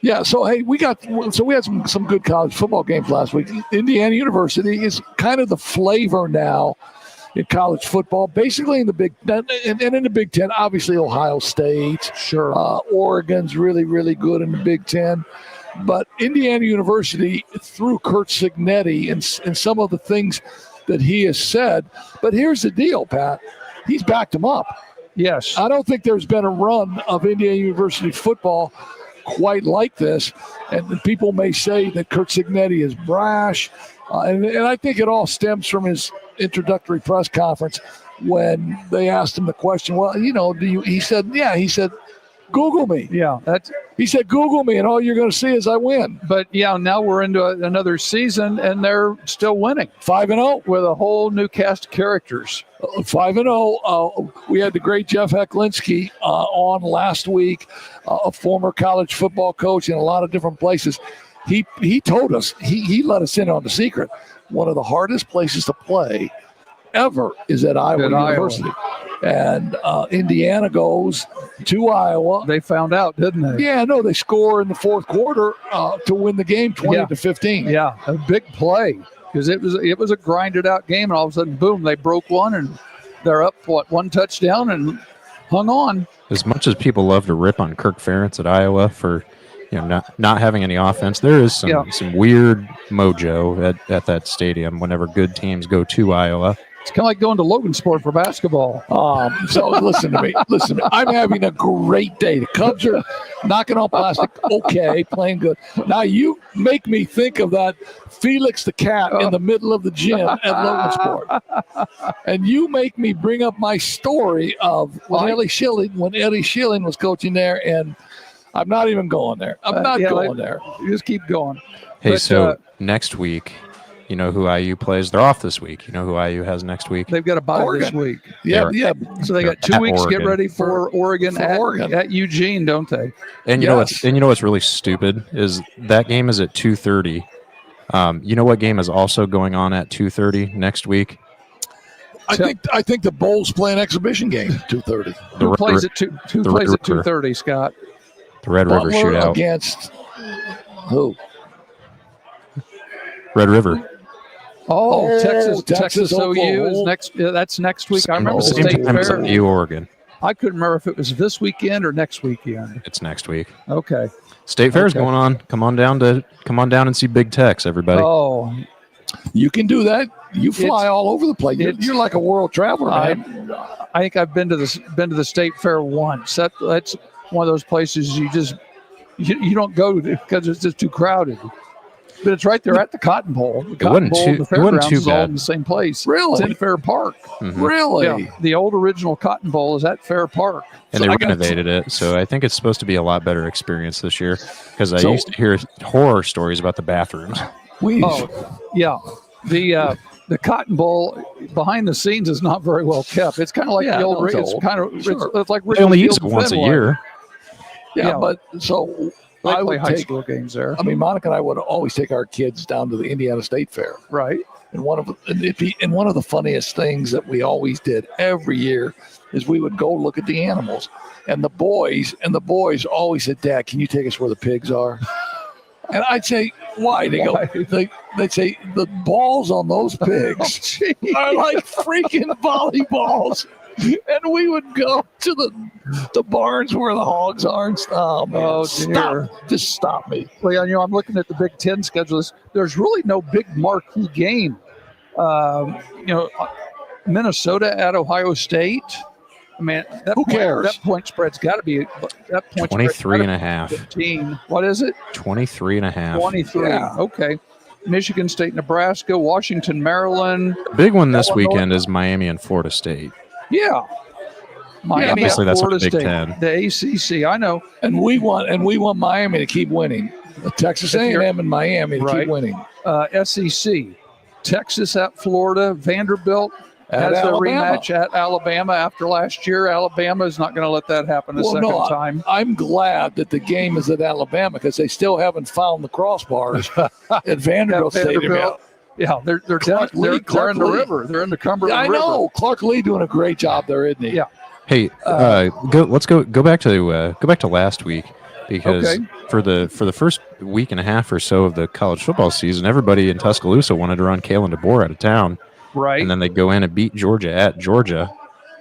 [SPEAKER 2] Yeah, so hey, we had some good college football games last week. Indiana University is kind of the flavor now in college football, basically in the Big Ten, and in the Big Ten, obviously Ohio State.
[SPEAKER 4] Sure.
[SPEAKER 2] Oregon's really, really good in the Big Ten. But Indiana University, through Curt Cignetti and some of the things that he has said. But here's the deal, Pat. He's backed him up.
[SPEAKER 4] Yes.
[SPEAKER 2] I don't think there's been a run of Indiana University football quite like this. And people may say that Curt Cignetti is brash. And I think it all stems from his introductory press conference when they asked him the question, well, he said, Google me.
[SPEAKER 4] Yeah.
[SPEAKER 2] He said, Google me, and all you're going to see is I win.
[SPEAKER 4] But, now we're into another season, and they're still winning.
[SPEAKER 2] 5-0.
[SPEAKER 4] With a whole new cast of characters.
[SPEAKER 2] 5-0. We had the great Jeff Hecklinski on last week, a former college football coach in a lot of different places. He told us, he let us in on the secret. One of the hardest places to play ever is at Iowa University. And Indiana goes to Iowa.
[SPEAKER 4] They found out, didn't they?
[SPEAKER 2] Yeah, no, they score in the fourth quarter to win the game 20-15.
[SPEAKER 4] Yeah, a big play because it was a grinded out game, and all of a sudden, boom, they broke one, and they're up, one touchdown and hung on.
[SPEAKER 1] As much as people love to rip on Kirk Ferentz at Iowa for not having any offense, there is some weird mojo at that stadium whenever good teams go to Iowa.
[SPEAKER 4] It's kind of like going to Logansport for basketball.
[SPEAKER 2] So listen to me. I'm having a great day. The Cubs are knocking on plastic. Okay, playing good. Now you make me think of that Felix the cat in the middle of the gym at Logansport. And you make me bring up my story of when Eddie Schilling was coaching there, and I'm not even going there. I'm not going there.
[SPEAKER 4] You just keep going.
[SPEAKER 1] Hey, next week, you know who IU plays? They're off this week. You know who IU has next week?
[SPEAKER 4] They've got a bye this week.
[SPEAKER 2] Yeah.
[SPEAKER 4] So they got 2 weeks to get ready for Oregon at Eugene, don't they?
[SPEAKER 1] And you know what's really stupid is that game is at 2:30. You know what game is also going on at 2:30 next week?
[SPEAKER 2] I think the Bulls play an exhibition game at 2:30.
[SPEAKER 4] Who plays at 2:30, Scott?
[SPEAKER 1] The Red River shootout
[SPEAKER 2] against who?
[SPEAKER 1] Red River.
[SPEAKER 4] Oh, Texas OU is next. That's next week. I remember the State Fair.
[SPEAKER 1] OU Oregon.
[SPEAKER 4] I couldn't remember if it was this weekend or next weekend.
[SPEAKER 1] It's next week.
[SPEAKER 4] Okay.
[SPEAKER 1] State Fair is going on. Come on down and see Big Tex, everybody.
[SPEAKER 4] Oh,
[SPEAKER 2] you can do that. You fly all over the place. You're like a world traveler, man.
[SPEAKER 4] I think I've been to the State Fair once. That's one of those places you don't go to because it's just too crowded. But it's right there at the Cotton Bowl. The Cotton Bowl and the Fairgrounds is all in the same place.
[SPEAKER 2] Really?
[SPEAKER 4] It's in Fair Park.
[SPEAKER 1] Mm-hmm.
[SPEAKER 2] Really?
[SPEAKER 4] Yeah. The old original Cotton Bowl is at Fair Park.
[SPEAKER 1] And they renovated it, so I think it's supposed to be a lot better experience this year because I used to hear horror stories about the bathrooms.
[SPEAKER 4] The Cotton Bowl behind the scenes is not very well kept. It's kind of like the old. It's like
[SPEAKER 1] they only use it once a year.
[SPEAKER 2] Yeah, but so.
[SPEAKER 4] I play high school games there.
[SPEAKER 2] I mean, Monica and I would always take our kids down to the Indiana State Fair.
[SPEAKER 4] Right.
[SPEAKER 2] And one of the funniest things that we always did every year is we would go look at the animals, and the boys always said, "Dad, can you take us where the pigs are?" And I'd say, "Why?" They'd say, "The balls on those pigs are like freaking volleyballs." And we would go to the barns where the hogs are and stuff. Oh,
[SPEAKER 4] dear.
[SPEAKER 2] Just stop me.
[SPEAKER 4] Well, I'm looking at the Big Ten schedules. There's really no big marquee game. Minnesota at Ohio State. I mean,
[SPEAKER 2] who cares?
[SPEAKER 4] That point spread's got to be
[SPEAKER 1] 23.5.
[SPEAKER 4] 15. What is it?
[SPEAKER 1] 23.5.
[SPEAKER 4] 23.
[SPEAKER 2] Yeah.
[SPEAKER 4] Okay. Michigan State, Nebraska, Washington, Maryland.
[SPEAKER 1] The big one this weekend is Miami and Florida State.
[SPEAKER 4] Yeah. Miami,
[SPEAKER 1] obviously that's
[SPEAKER 4] Florida
[SPEAKER 1] a Big
[SPEAKER 4] State,
[SPEAKER 1] Ten.
[SPEAKER 4] The ACC. I know.
[SPEAKER 2] And we want Miami to keep winning. Texas A&M and Miami to keep winning.
[SPEAKER 4] SEC, Texas at Florida, Vanderbilt has their rematch at Alabama after last year. Alabama is not going to let that happen a second time.
[SPEAKER 2] I'm glad that the game is at Alabama because they still haven't found the crossbars at Vanderbilt Stadium.
[SPEAKER 4] Yeah, they're in the river. They're in the Cumberland River.
[SPEAKER 2] I know. Clark Lee doing a great job there, isn't he?
[SPEAKER 4] Yeah.
[SPEAKER 1] Hey, let's go back to last week, because for the first week and a half or so of the college football season, everybody in Tuscaloosa wanted to run Kalen DeBoer out of town.
[SPEAKER 4] Right.
[SPEAKER 1] And then they go in and beat Georgia at Georgia.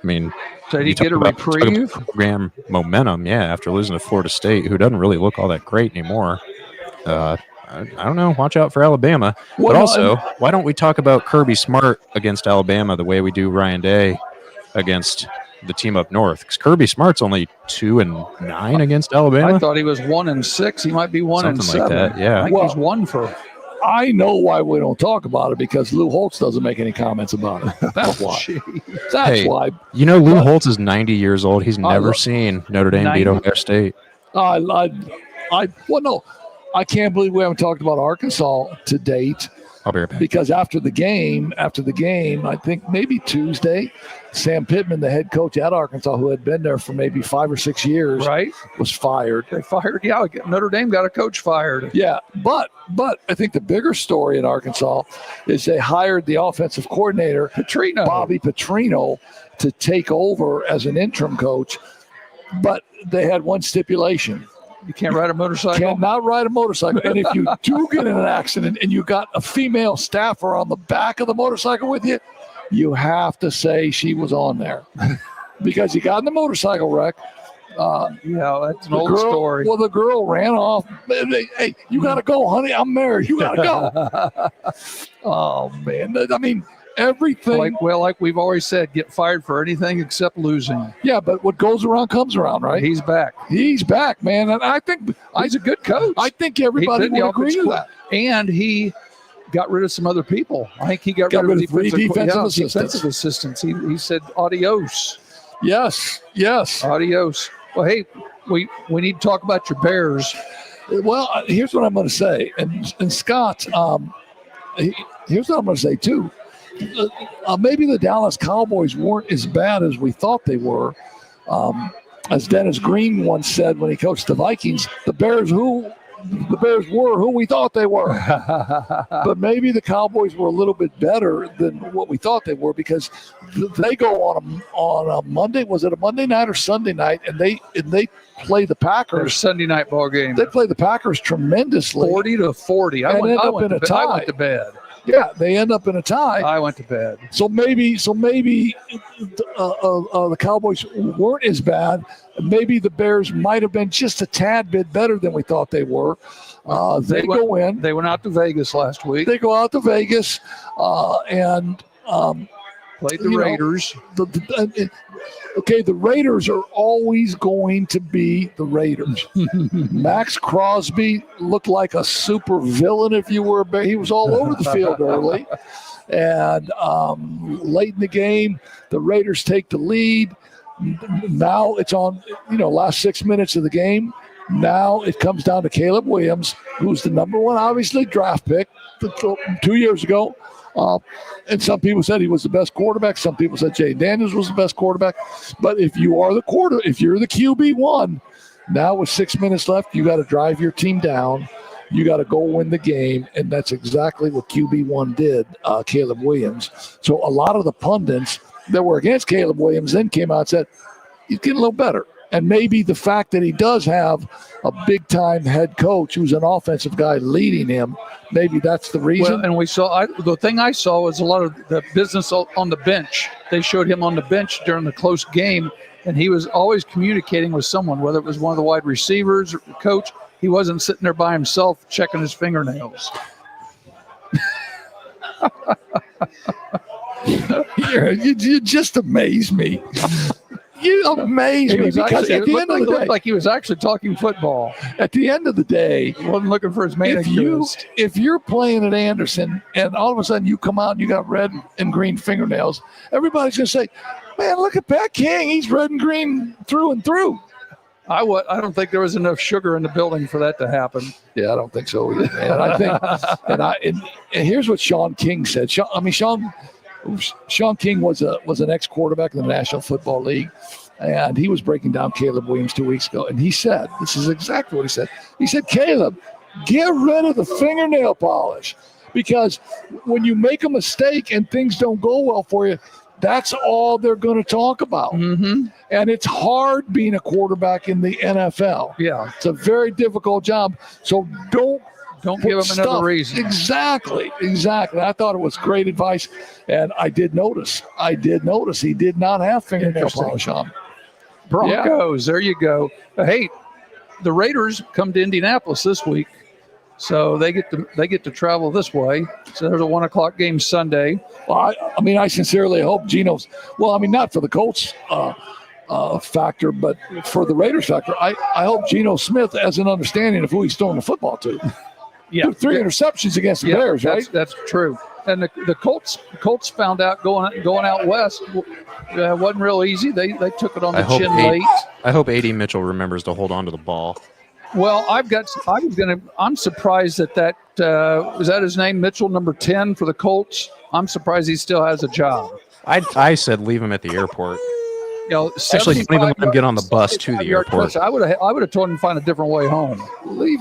[SPEAKER 1] I mean,
[SPEAKER 4] so did he get a reprieve?
[SPEAKER 1] Program momentum, after losing to Florida State, who doesn't really look all that great anymore. I don't know. Watch out for Alabama. But also, why don't we talk about Kirby Smart against Alabama the way we do Ryan Day against the team up north? Because Kirby Smart's only 2-9 against Alabama.
[SPEAKER 4] I thought he was 1-6. He might be 1-7.
[SPEAKER 1] Something like that. Yeah.
[SPEAKER 4] I think he's one for.
[SPEAKER 2] I know why we don't talk about it, because Lou Holtz doesn't make any comments about it. That's why. That's why.
[SPEAKER 1] You know, Lou Holtz is 90 years old. He's never seen Notre Dame beat Ohio State.
[SPEAKER 2] I can't believe we haven't talked about Arkansas to date.
[SPEAKER 1] I'll be right back.
[SPEAKER 2] Because after the game, I think maybe Tuesday, Sam Pittman, the head coach at Arkansas, who had been there for maybe 5 or 6 years, was fired.
[SPEAKER 4] They fired. Yeah, Notre Dame got a coach fired.
[SPEAKER 2] Yeah, but I think the bigger story in Arkansas is they hired the offensive coordinator, Bobby Petrino, to take over as an interim coach. But they had one stipulation.
[SPEAKER 4] You can't ride a motorcycle?
[SPEAKER 2] Cannot ride a motorcycle. And if you do get in an accident and you got a female staffer on the back of the motorcycle with you, you have to say she was on there. Because you got in the motorcycle wreck.
[SPEAKER 4] That's an old story.
[SPEAKER 2] Well, the girl ran off. Hey, you got to go, honey. I'm married. You got to go. Oh, man. I mean, everything.
[SPEAKER 4] Like we've always said, get fired for anything except losing.
[SPEAKER 2] Yeah, but what goes around comes around, right?
[SPEAKER 4] He's back.
[SPEAKER 2] He's back, man. And I think
[SPEAKER 4] he's a good coach.
[SPEAKER 2] I think everybody would agree with that.
[SPEAKER 4] And he got rid of some other people. I think he got rid of defensive assistants. He said adios.
[SPEAKER 2] Yes.
[SPEAKER 4] Adios. Well, hey, we need to talk about your Bears.
[SPEAKER 2] Well, here's what I'm going to say. And Scott, here's what I'm going to say, too. Maybe the Dallas Cowboys weren't as bad as we thought they were. As Dennis Green once said when he coached the Vikings, the Bears were who we thought they were. But maybe the Cowboys were a little bit better than what we thought they were, because they go on a Monday. Was it a Monday night or Sunday night? And they play the Packers.
[SPEAKER 4] Sunday night ball game.
[SPEAKER 2] They play the Packers tremendously,
[SPEAKER 4] 40-40. I went to bed.
[SPEAKER 2] Yeah, they end up in a tie.
[SPEAKER 4] I went to bed.
[SPEAKER 2] So maybe the Cowboys weren't as bad. Maybe the Bears might have been just a tad bit better than we thought they were. They went
[SPEAKER 4] out to Vegas last week.
[SPEAKER 2] They go out to Vegas and
[SPEAKER 4] played the Raiders.
[SPEAKER 2] The Raiders are always going to be the Raiders. Max Crosby looked like a super villain if you were a Bear. He was all over the field early. And late in the game, the Raiders take the lead. Now it's on, last 6 minutes of the game. Now it comes down to Caleb Williams, who's the number one, obviously, draft pick 2 years ago. And some people said he was the best quarterback. Some people said Jay Daniels was the best quarterback. But if you're the QB1, now with 6 minutes left, you got to drive your team down. You got to go win the game, and that's exactly what QB1 did, Caleb Williams. So a lot of the pundits that were against Caleb Williams then came out and said, he's getting a little better. And maybe the fact that he does have a big-time head coach who's an offensive guy leading him, maybe that's the reason.
[SPEAKER 4] Well, and we saw the thing I saw was a lot of the business on the bench. They showed him on the bench during the close game, and he was always communicating with someone, whether it was one of the wide receivers or the coach. He wasn't sitting there by himself checking his fingernails.
[SPEAKER 2] You just amaze me. You amaze me because at the end of the day,
[SPEAKER 4] looked like he was actually talking football.
[SPEAKER 2] At the end of the day,
[SPEAKER 4] He wasn't looking for his manicures.
[SPEAKER 2] if you're playing at Anderson and all of a sudden you come out and you got red and green fingernails, everybody's going to say, man, look at Pat King. He's red and green through and through.
[SPEAKER 4] I don't think there was enough sugar in the building for that to happen.
[SPEAKER 2] Yeah, I don't think so either, man. I think, and here's what Sean King said. Sean King was an ex-quarterback in the National Football League, and he was breaking down Caleb Williams 2 weeks ago, and he said, this is exactly what he said. He said, Caleb, get rid of the fingernail polish, because when you make a mistake and things don't go well for you, that's all they're going to talk about.
[SPEAKER 4] Mm-hmm.
[SPEAKER 2] And it's hard being a quarterback in the NFL.
[SPEAKER 4] Yeah.
[SPEAKER 2] It's a very difficult job. So don't
[SPEAKER 4] give him another reason.
[SPEAKER 2] Exactly. I thought it was great advice. And I did notice he did not have fingernail polish on.
[SPEAKER 4] Broncos, There you go. Hey, the Raiders come to Indianapolis this week. So they get to travel this way. So there's a 1:00 game Sunday.
[SPEAKER 2] Well, I sincerely hope Geno's. Well, I mean, not for the Colts factor, but for the Raiders factor. I hope Geno Smith has an understanding of who he's throwing the football to.
[SPEAKER 4] Yeah,
[SPEAKER 2] 3 interceptions against the Bears, right?
[SPEAKER 4] That's true. And the Colts found out going out west wasn't real easy. They took it on the chin late.
[SPEAKER 1] I hope A.D. Mitchell remembers to hold on to the ball.
[SPEAKER 4] Well, I'm surprised that is that his name, Mitchell, number 10 for the Colts. I'm surprised he still has a job.
[SPEAKER 1] I said leave him at the airport. Actually, don't even let him get on the bus to the airport.
[SPEAKER 4] I would have told him to find a different way home.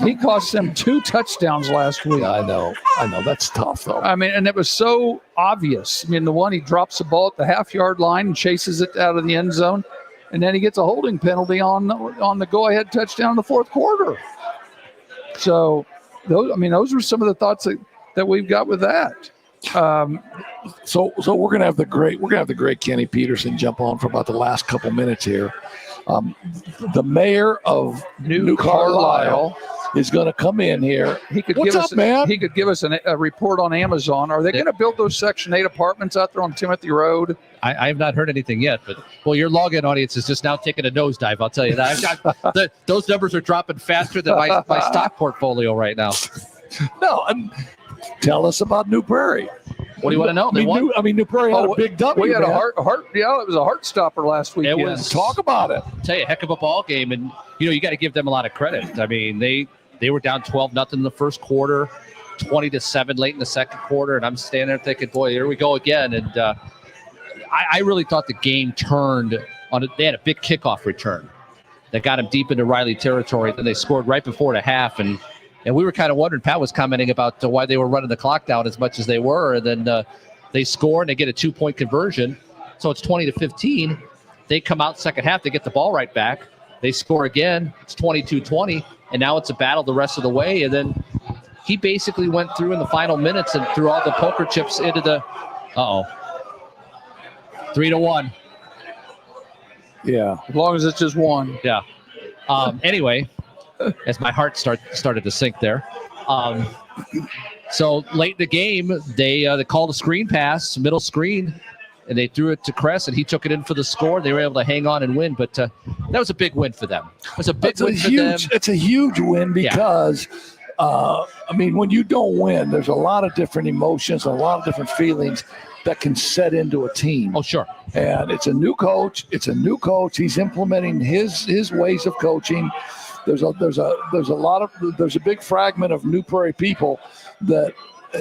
[SPEAKER 4] He cost them 2 touchdowns last week.
[SPEAKER 2] Yeah, I know. That's tough, though.
[SPEAKER 4] I mean, and it was so obvious. I mean, the one, he drops the ball at the half-yard line and chases it out of the end zone, and then he gets a holding penalty on the go-ahead touchdown in the fourth quarter. So, those were some of the thoughts that we've got with that.
[SPEAKER 2] So we're gonna have the great Kenny Peterson jump on for about the last couple minutes here. The mayor of New Carlisle is going to come in here. What's up, man?
[SPEAKER 4] He could give us a report on Amazon. Are they going to build those Section 8 apartments out there on Timothy Road?
[SPEAKER 8] I have not heard anything yet, but your login audience is just now taking a nosedive. I'll tell you that. Those numbers are dropping faster than my stock portfolio right now.
[SPEAKER 2] No, tell us about New Prairie.
[SPEAKER 8] What do you want to know?
[SPEAKER 2] New Prairie had a big W.
[SPEAKER 4] We had a heart. Yeah, it was a heart stopper last week.
[SPEAKER 2] Talk about it.
[SPEAKER 8] I'll tell you, a heck of a ball game, and you got to give them a lot of credit. I mean, they were down 12-0 in the first quarter, 20-7 late in the second quarter, and I'm standing there thinking, boy, here we go again. And I really thought the game turned on it. They had a big kickoff return that got them deep into Riley territory. Then they scored right before the half, and we were kind of wondering, Pat was commenting about why they were running the clock down as much as they were. And then they score and they get a 2-point conversion. So it's 20-15. They come out second half. They get the ball right back. They score again. It's 22-20. And now it's a battle the rest of the way. And then he basically went through in the final minutes and threw all the poker chips into the 3-1.
[SPEAKER 4] Yeah, as long as it's just one.
[SPEAKER 8] Yeah. Anyway, as my heart started to sink there. So late in the game, they called a screen pass, middle screen, and they threw it to Kress, and he took it in for the score. They were able to hang on and win, but that was a big win for them. It was a big win for them.
[SPEAKER 2] It's a huge win because, when you don't win, there's a lot of different emotions, a lot of different feelings that can set into a team.
[SPEAKER 8] Oh, sure.
[SPEAKER 2] And it's a new coach. He's implementing his ways of coaching. There's a big fragment of New Prairie people that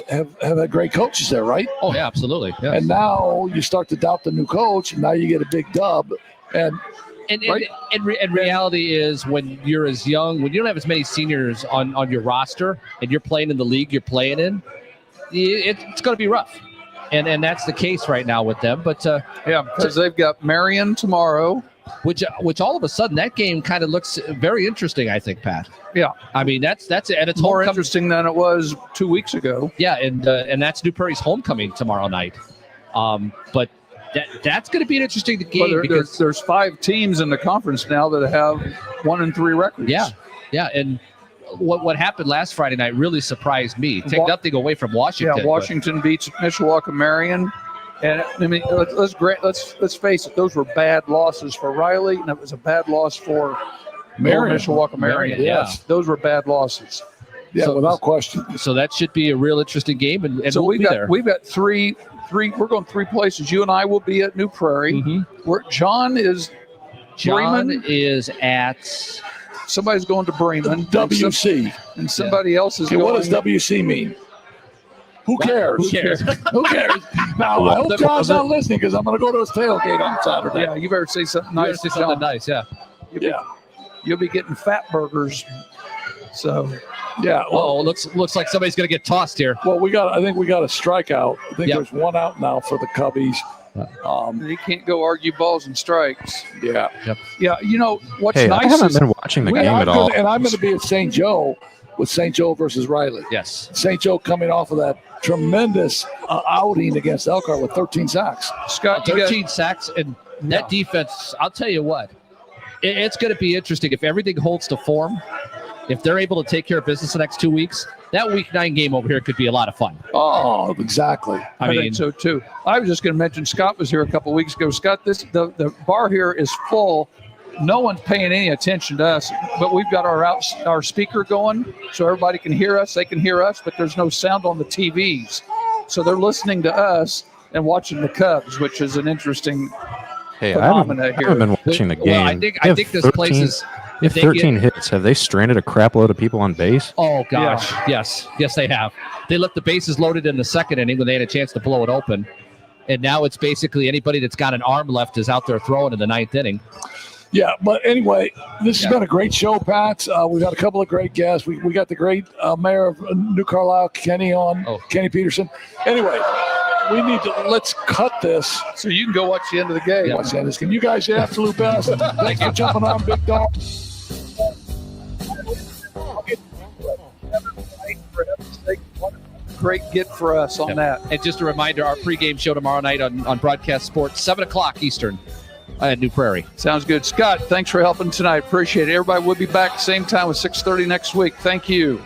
[SPEAKER 2] have had great coaches there, right?
[SPEAKER 8] Oh yeah, absolutely. Yes.
[SPEAKER 2] And now you start to doubt the new coach, and now you get a big dub. And
[SPEAKER 8] And,
[SPEAKER 4] Right.
[SPEAKER 8] and reality is when you're as young, when you don't have as many seniors on your roster and you're playing in the league you're playing in, it's going to be rough. And that's the case right now with them. But
[SPEAKER 9] Yeah, because they've got Marion tomorrow.
[SPEAKER 8] which all of a sudden that game kind of looks very interesting, I think, Pat.
[SPEAKER 9] Yeah,
[SPEAKER 8] I mean that's it. And it's
[SPEAKER 9] more
[SPEAKER 8] homecoming.
[SPEAKER 9] interesting than it was 2 weeks ago.
[SPEAKER 8] Yeah, and that's New Prairie's homecoming tomorrow night. But that's going to be an interesting game
[SPEAKER 9] Well,
[SPEAKER 8] because
[SPEAKER 9] there's 5 teams in the conference now that have 1-3 records.
[SPEAKER 8] yeah, and what happened last Friday night really surprised me. Take nothing away from Washington.
[SPEAKER 9] Yeah, Washington beats Mishawaka Marion, and I mean let's face it, those were bad losses for Riley, and it was a bad loss for Mishawaka Marion.
[SPEAKER 8] Yeah.
[SPEAKER 9] Those were bad losses.
[SPEAKER 2] Yeah,
[SPEAKER 8] So-
[SPEAKER 2] without question.
[SPEAKER 8] So that should be a real interesting game, and
[SPEAKER 9] So
[SPEAKER 8] we'll be there.
[SPEAKER 9] we've got three. We're going 3 places. You and I will be at New Prairie. Where John is.
[SPEAKER 8] John
[SPEAKER 9] Bremen?
[SPEAKER 8] is at.
[SPEAKER 9] Somebody's going to Bremen.
[SPEAKER 2] WC.
[SPEAKER 9] And somebody else is
[SPEAKER 2] Okay,
[SPEAKER 9] going.
[SPEAKER 2] what does WC mean? Who cares?
[SPEAKER 8] Who cares?
[SPEAKER 2] Who cares? Now, I hope John's not listening because I'm going to go to his tailgate on Saturday.
[SPEAKER 9] Yeah, you better say something
[SPEAKER 8] You better
[SPEAKER 9] nice
[SPEAKER 8] say
[SPEAKER 9] to
[SPEAKER 8] something
[SPEAKER 9] John.
[SPEAKER 8] nice, yeah.
[SPEAKER 9] You'll be getting fat burgers. So
[SPEAKER 2] Yeah.
[SPEAKER 8] Oh, looks like somebody's going to get tossed here.
[SPEAKER 2] Well, I think we got a strikeout. I think
[SPEAKER 8] Yep.
[SPEAKER 2] there's one out now for the Cubbies.
[SPEAKER 9] you can't go argue balls and strikes.
[SPEAKER 2] Yeah.
[SPEAKER 9] Yeah, you know what's
[SPEAKER 1] Hey,
[SPEAKER 9] nice
[SPEAKER 1] I haven't
[SPEAKER 9] is
[SPEAKER 1] been watching the
[SPEAKER 2] And
[SPEAKER 1] game
[SPEAKER 2] I'm
[SPEAKER 1] at all.
[SPEAKER 2] gonna- and I'm going to be at St. Joe with St. Joe versus Riley.
[SPEAKER 8] Yes.
[SPEAKER 2] St. Joe coming off of that tremendous outing against Elkhart with 13 sacks.
[SPEAKER 9] Scott. You got,
[SPEAKER 8] 13 sacks, and that defense, I'll tell you what, it's going to be interesting if everything holds to form. If they're able to take care of business the next 2 weeks, that Week 9 game over here could be a lot of fun.
[SPEAKER 2] Oh, exactly.
[SPEAKER 9] I think so too. I was just going to mention Scott was here a couple weeks ago. Scott, the bar here is full. No one's paying any attention to us, but we've got our speaker going so everybody can hear us. They can hear us, but there's no sound on the TVs. So they're listening to us and watching the Cubs, which is an interesting
[SPEAKER 1] Hey, I
[SPEAKER 9] phenomena
[SPEAKER 1] haven't
[SPEAKER 9] here.
[SPEAKER 1] been watching the game.
[SPEAKER 8] Well, I
[SPEAKER 1] They
[SPEAKER 8] think
[SPEAKER 1] have
[SPEAKER 8] this
[SPEAKER 1] 13
[SPEAKER 8] place is.
[SPEAKER 1] They have
[SPEAKER 8] they
[SPEAKER 1] 13 hits. Have they stranded a crap load of people on base?
[SPEAKER 8] Oh gosh, yes, they have. They left the bases loaded in the second inning when they had a chance to blow it open, and now it's basically anybody that's got an arm left is out there throwing in the 9th inning.
[SPEAKER 2] Yeah, but anyway, this has been a great show, Pat. We've got a couple of great guests. We got the great mayor of New Carlisle, Kenny Peterson. Anyway, let's cut this.
[SPEAKER 9] So you can go watch the end of the game.
[SPEAKER 2] Yeah. Watch this game. You guys are the absolute best. Thanks for jumping on, Big Dog.
[SPEAKER 9] Great get for us on that.
[SPEAKER 8] And just a reminder, our pregame show tomorrow night on Broadcast Sports, 7 o'clock Eastern at New Prairie.
[SPEAKER 9] Sounds good. Scott, thanks for helping tonight. Appreciate it. Everybody, we'll be back same time with 6:30 next week. Thank you.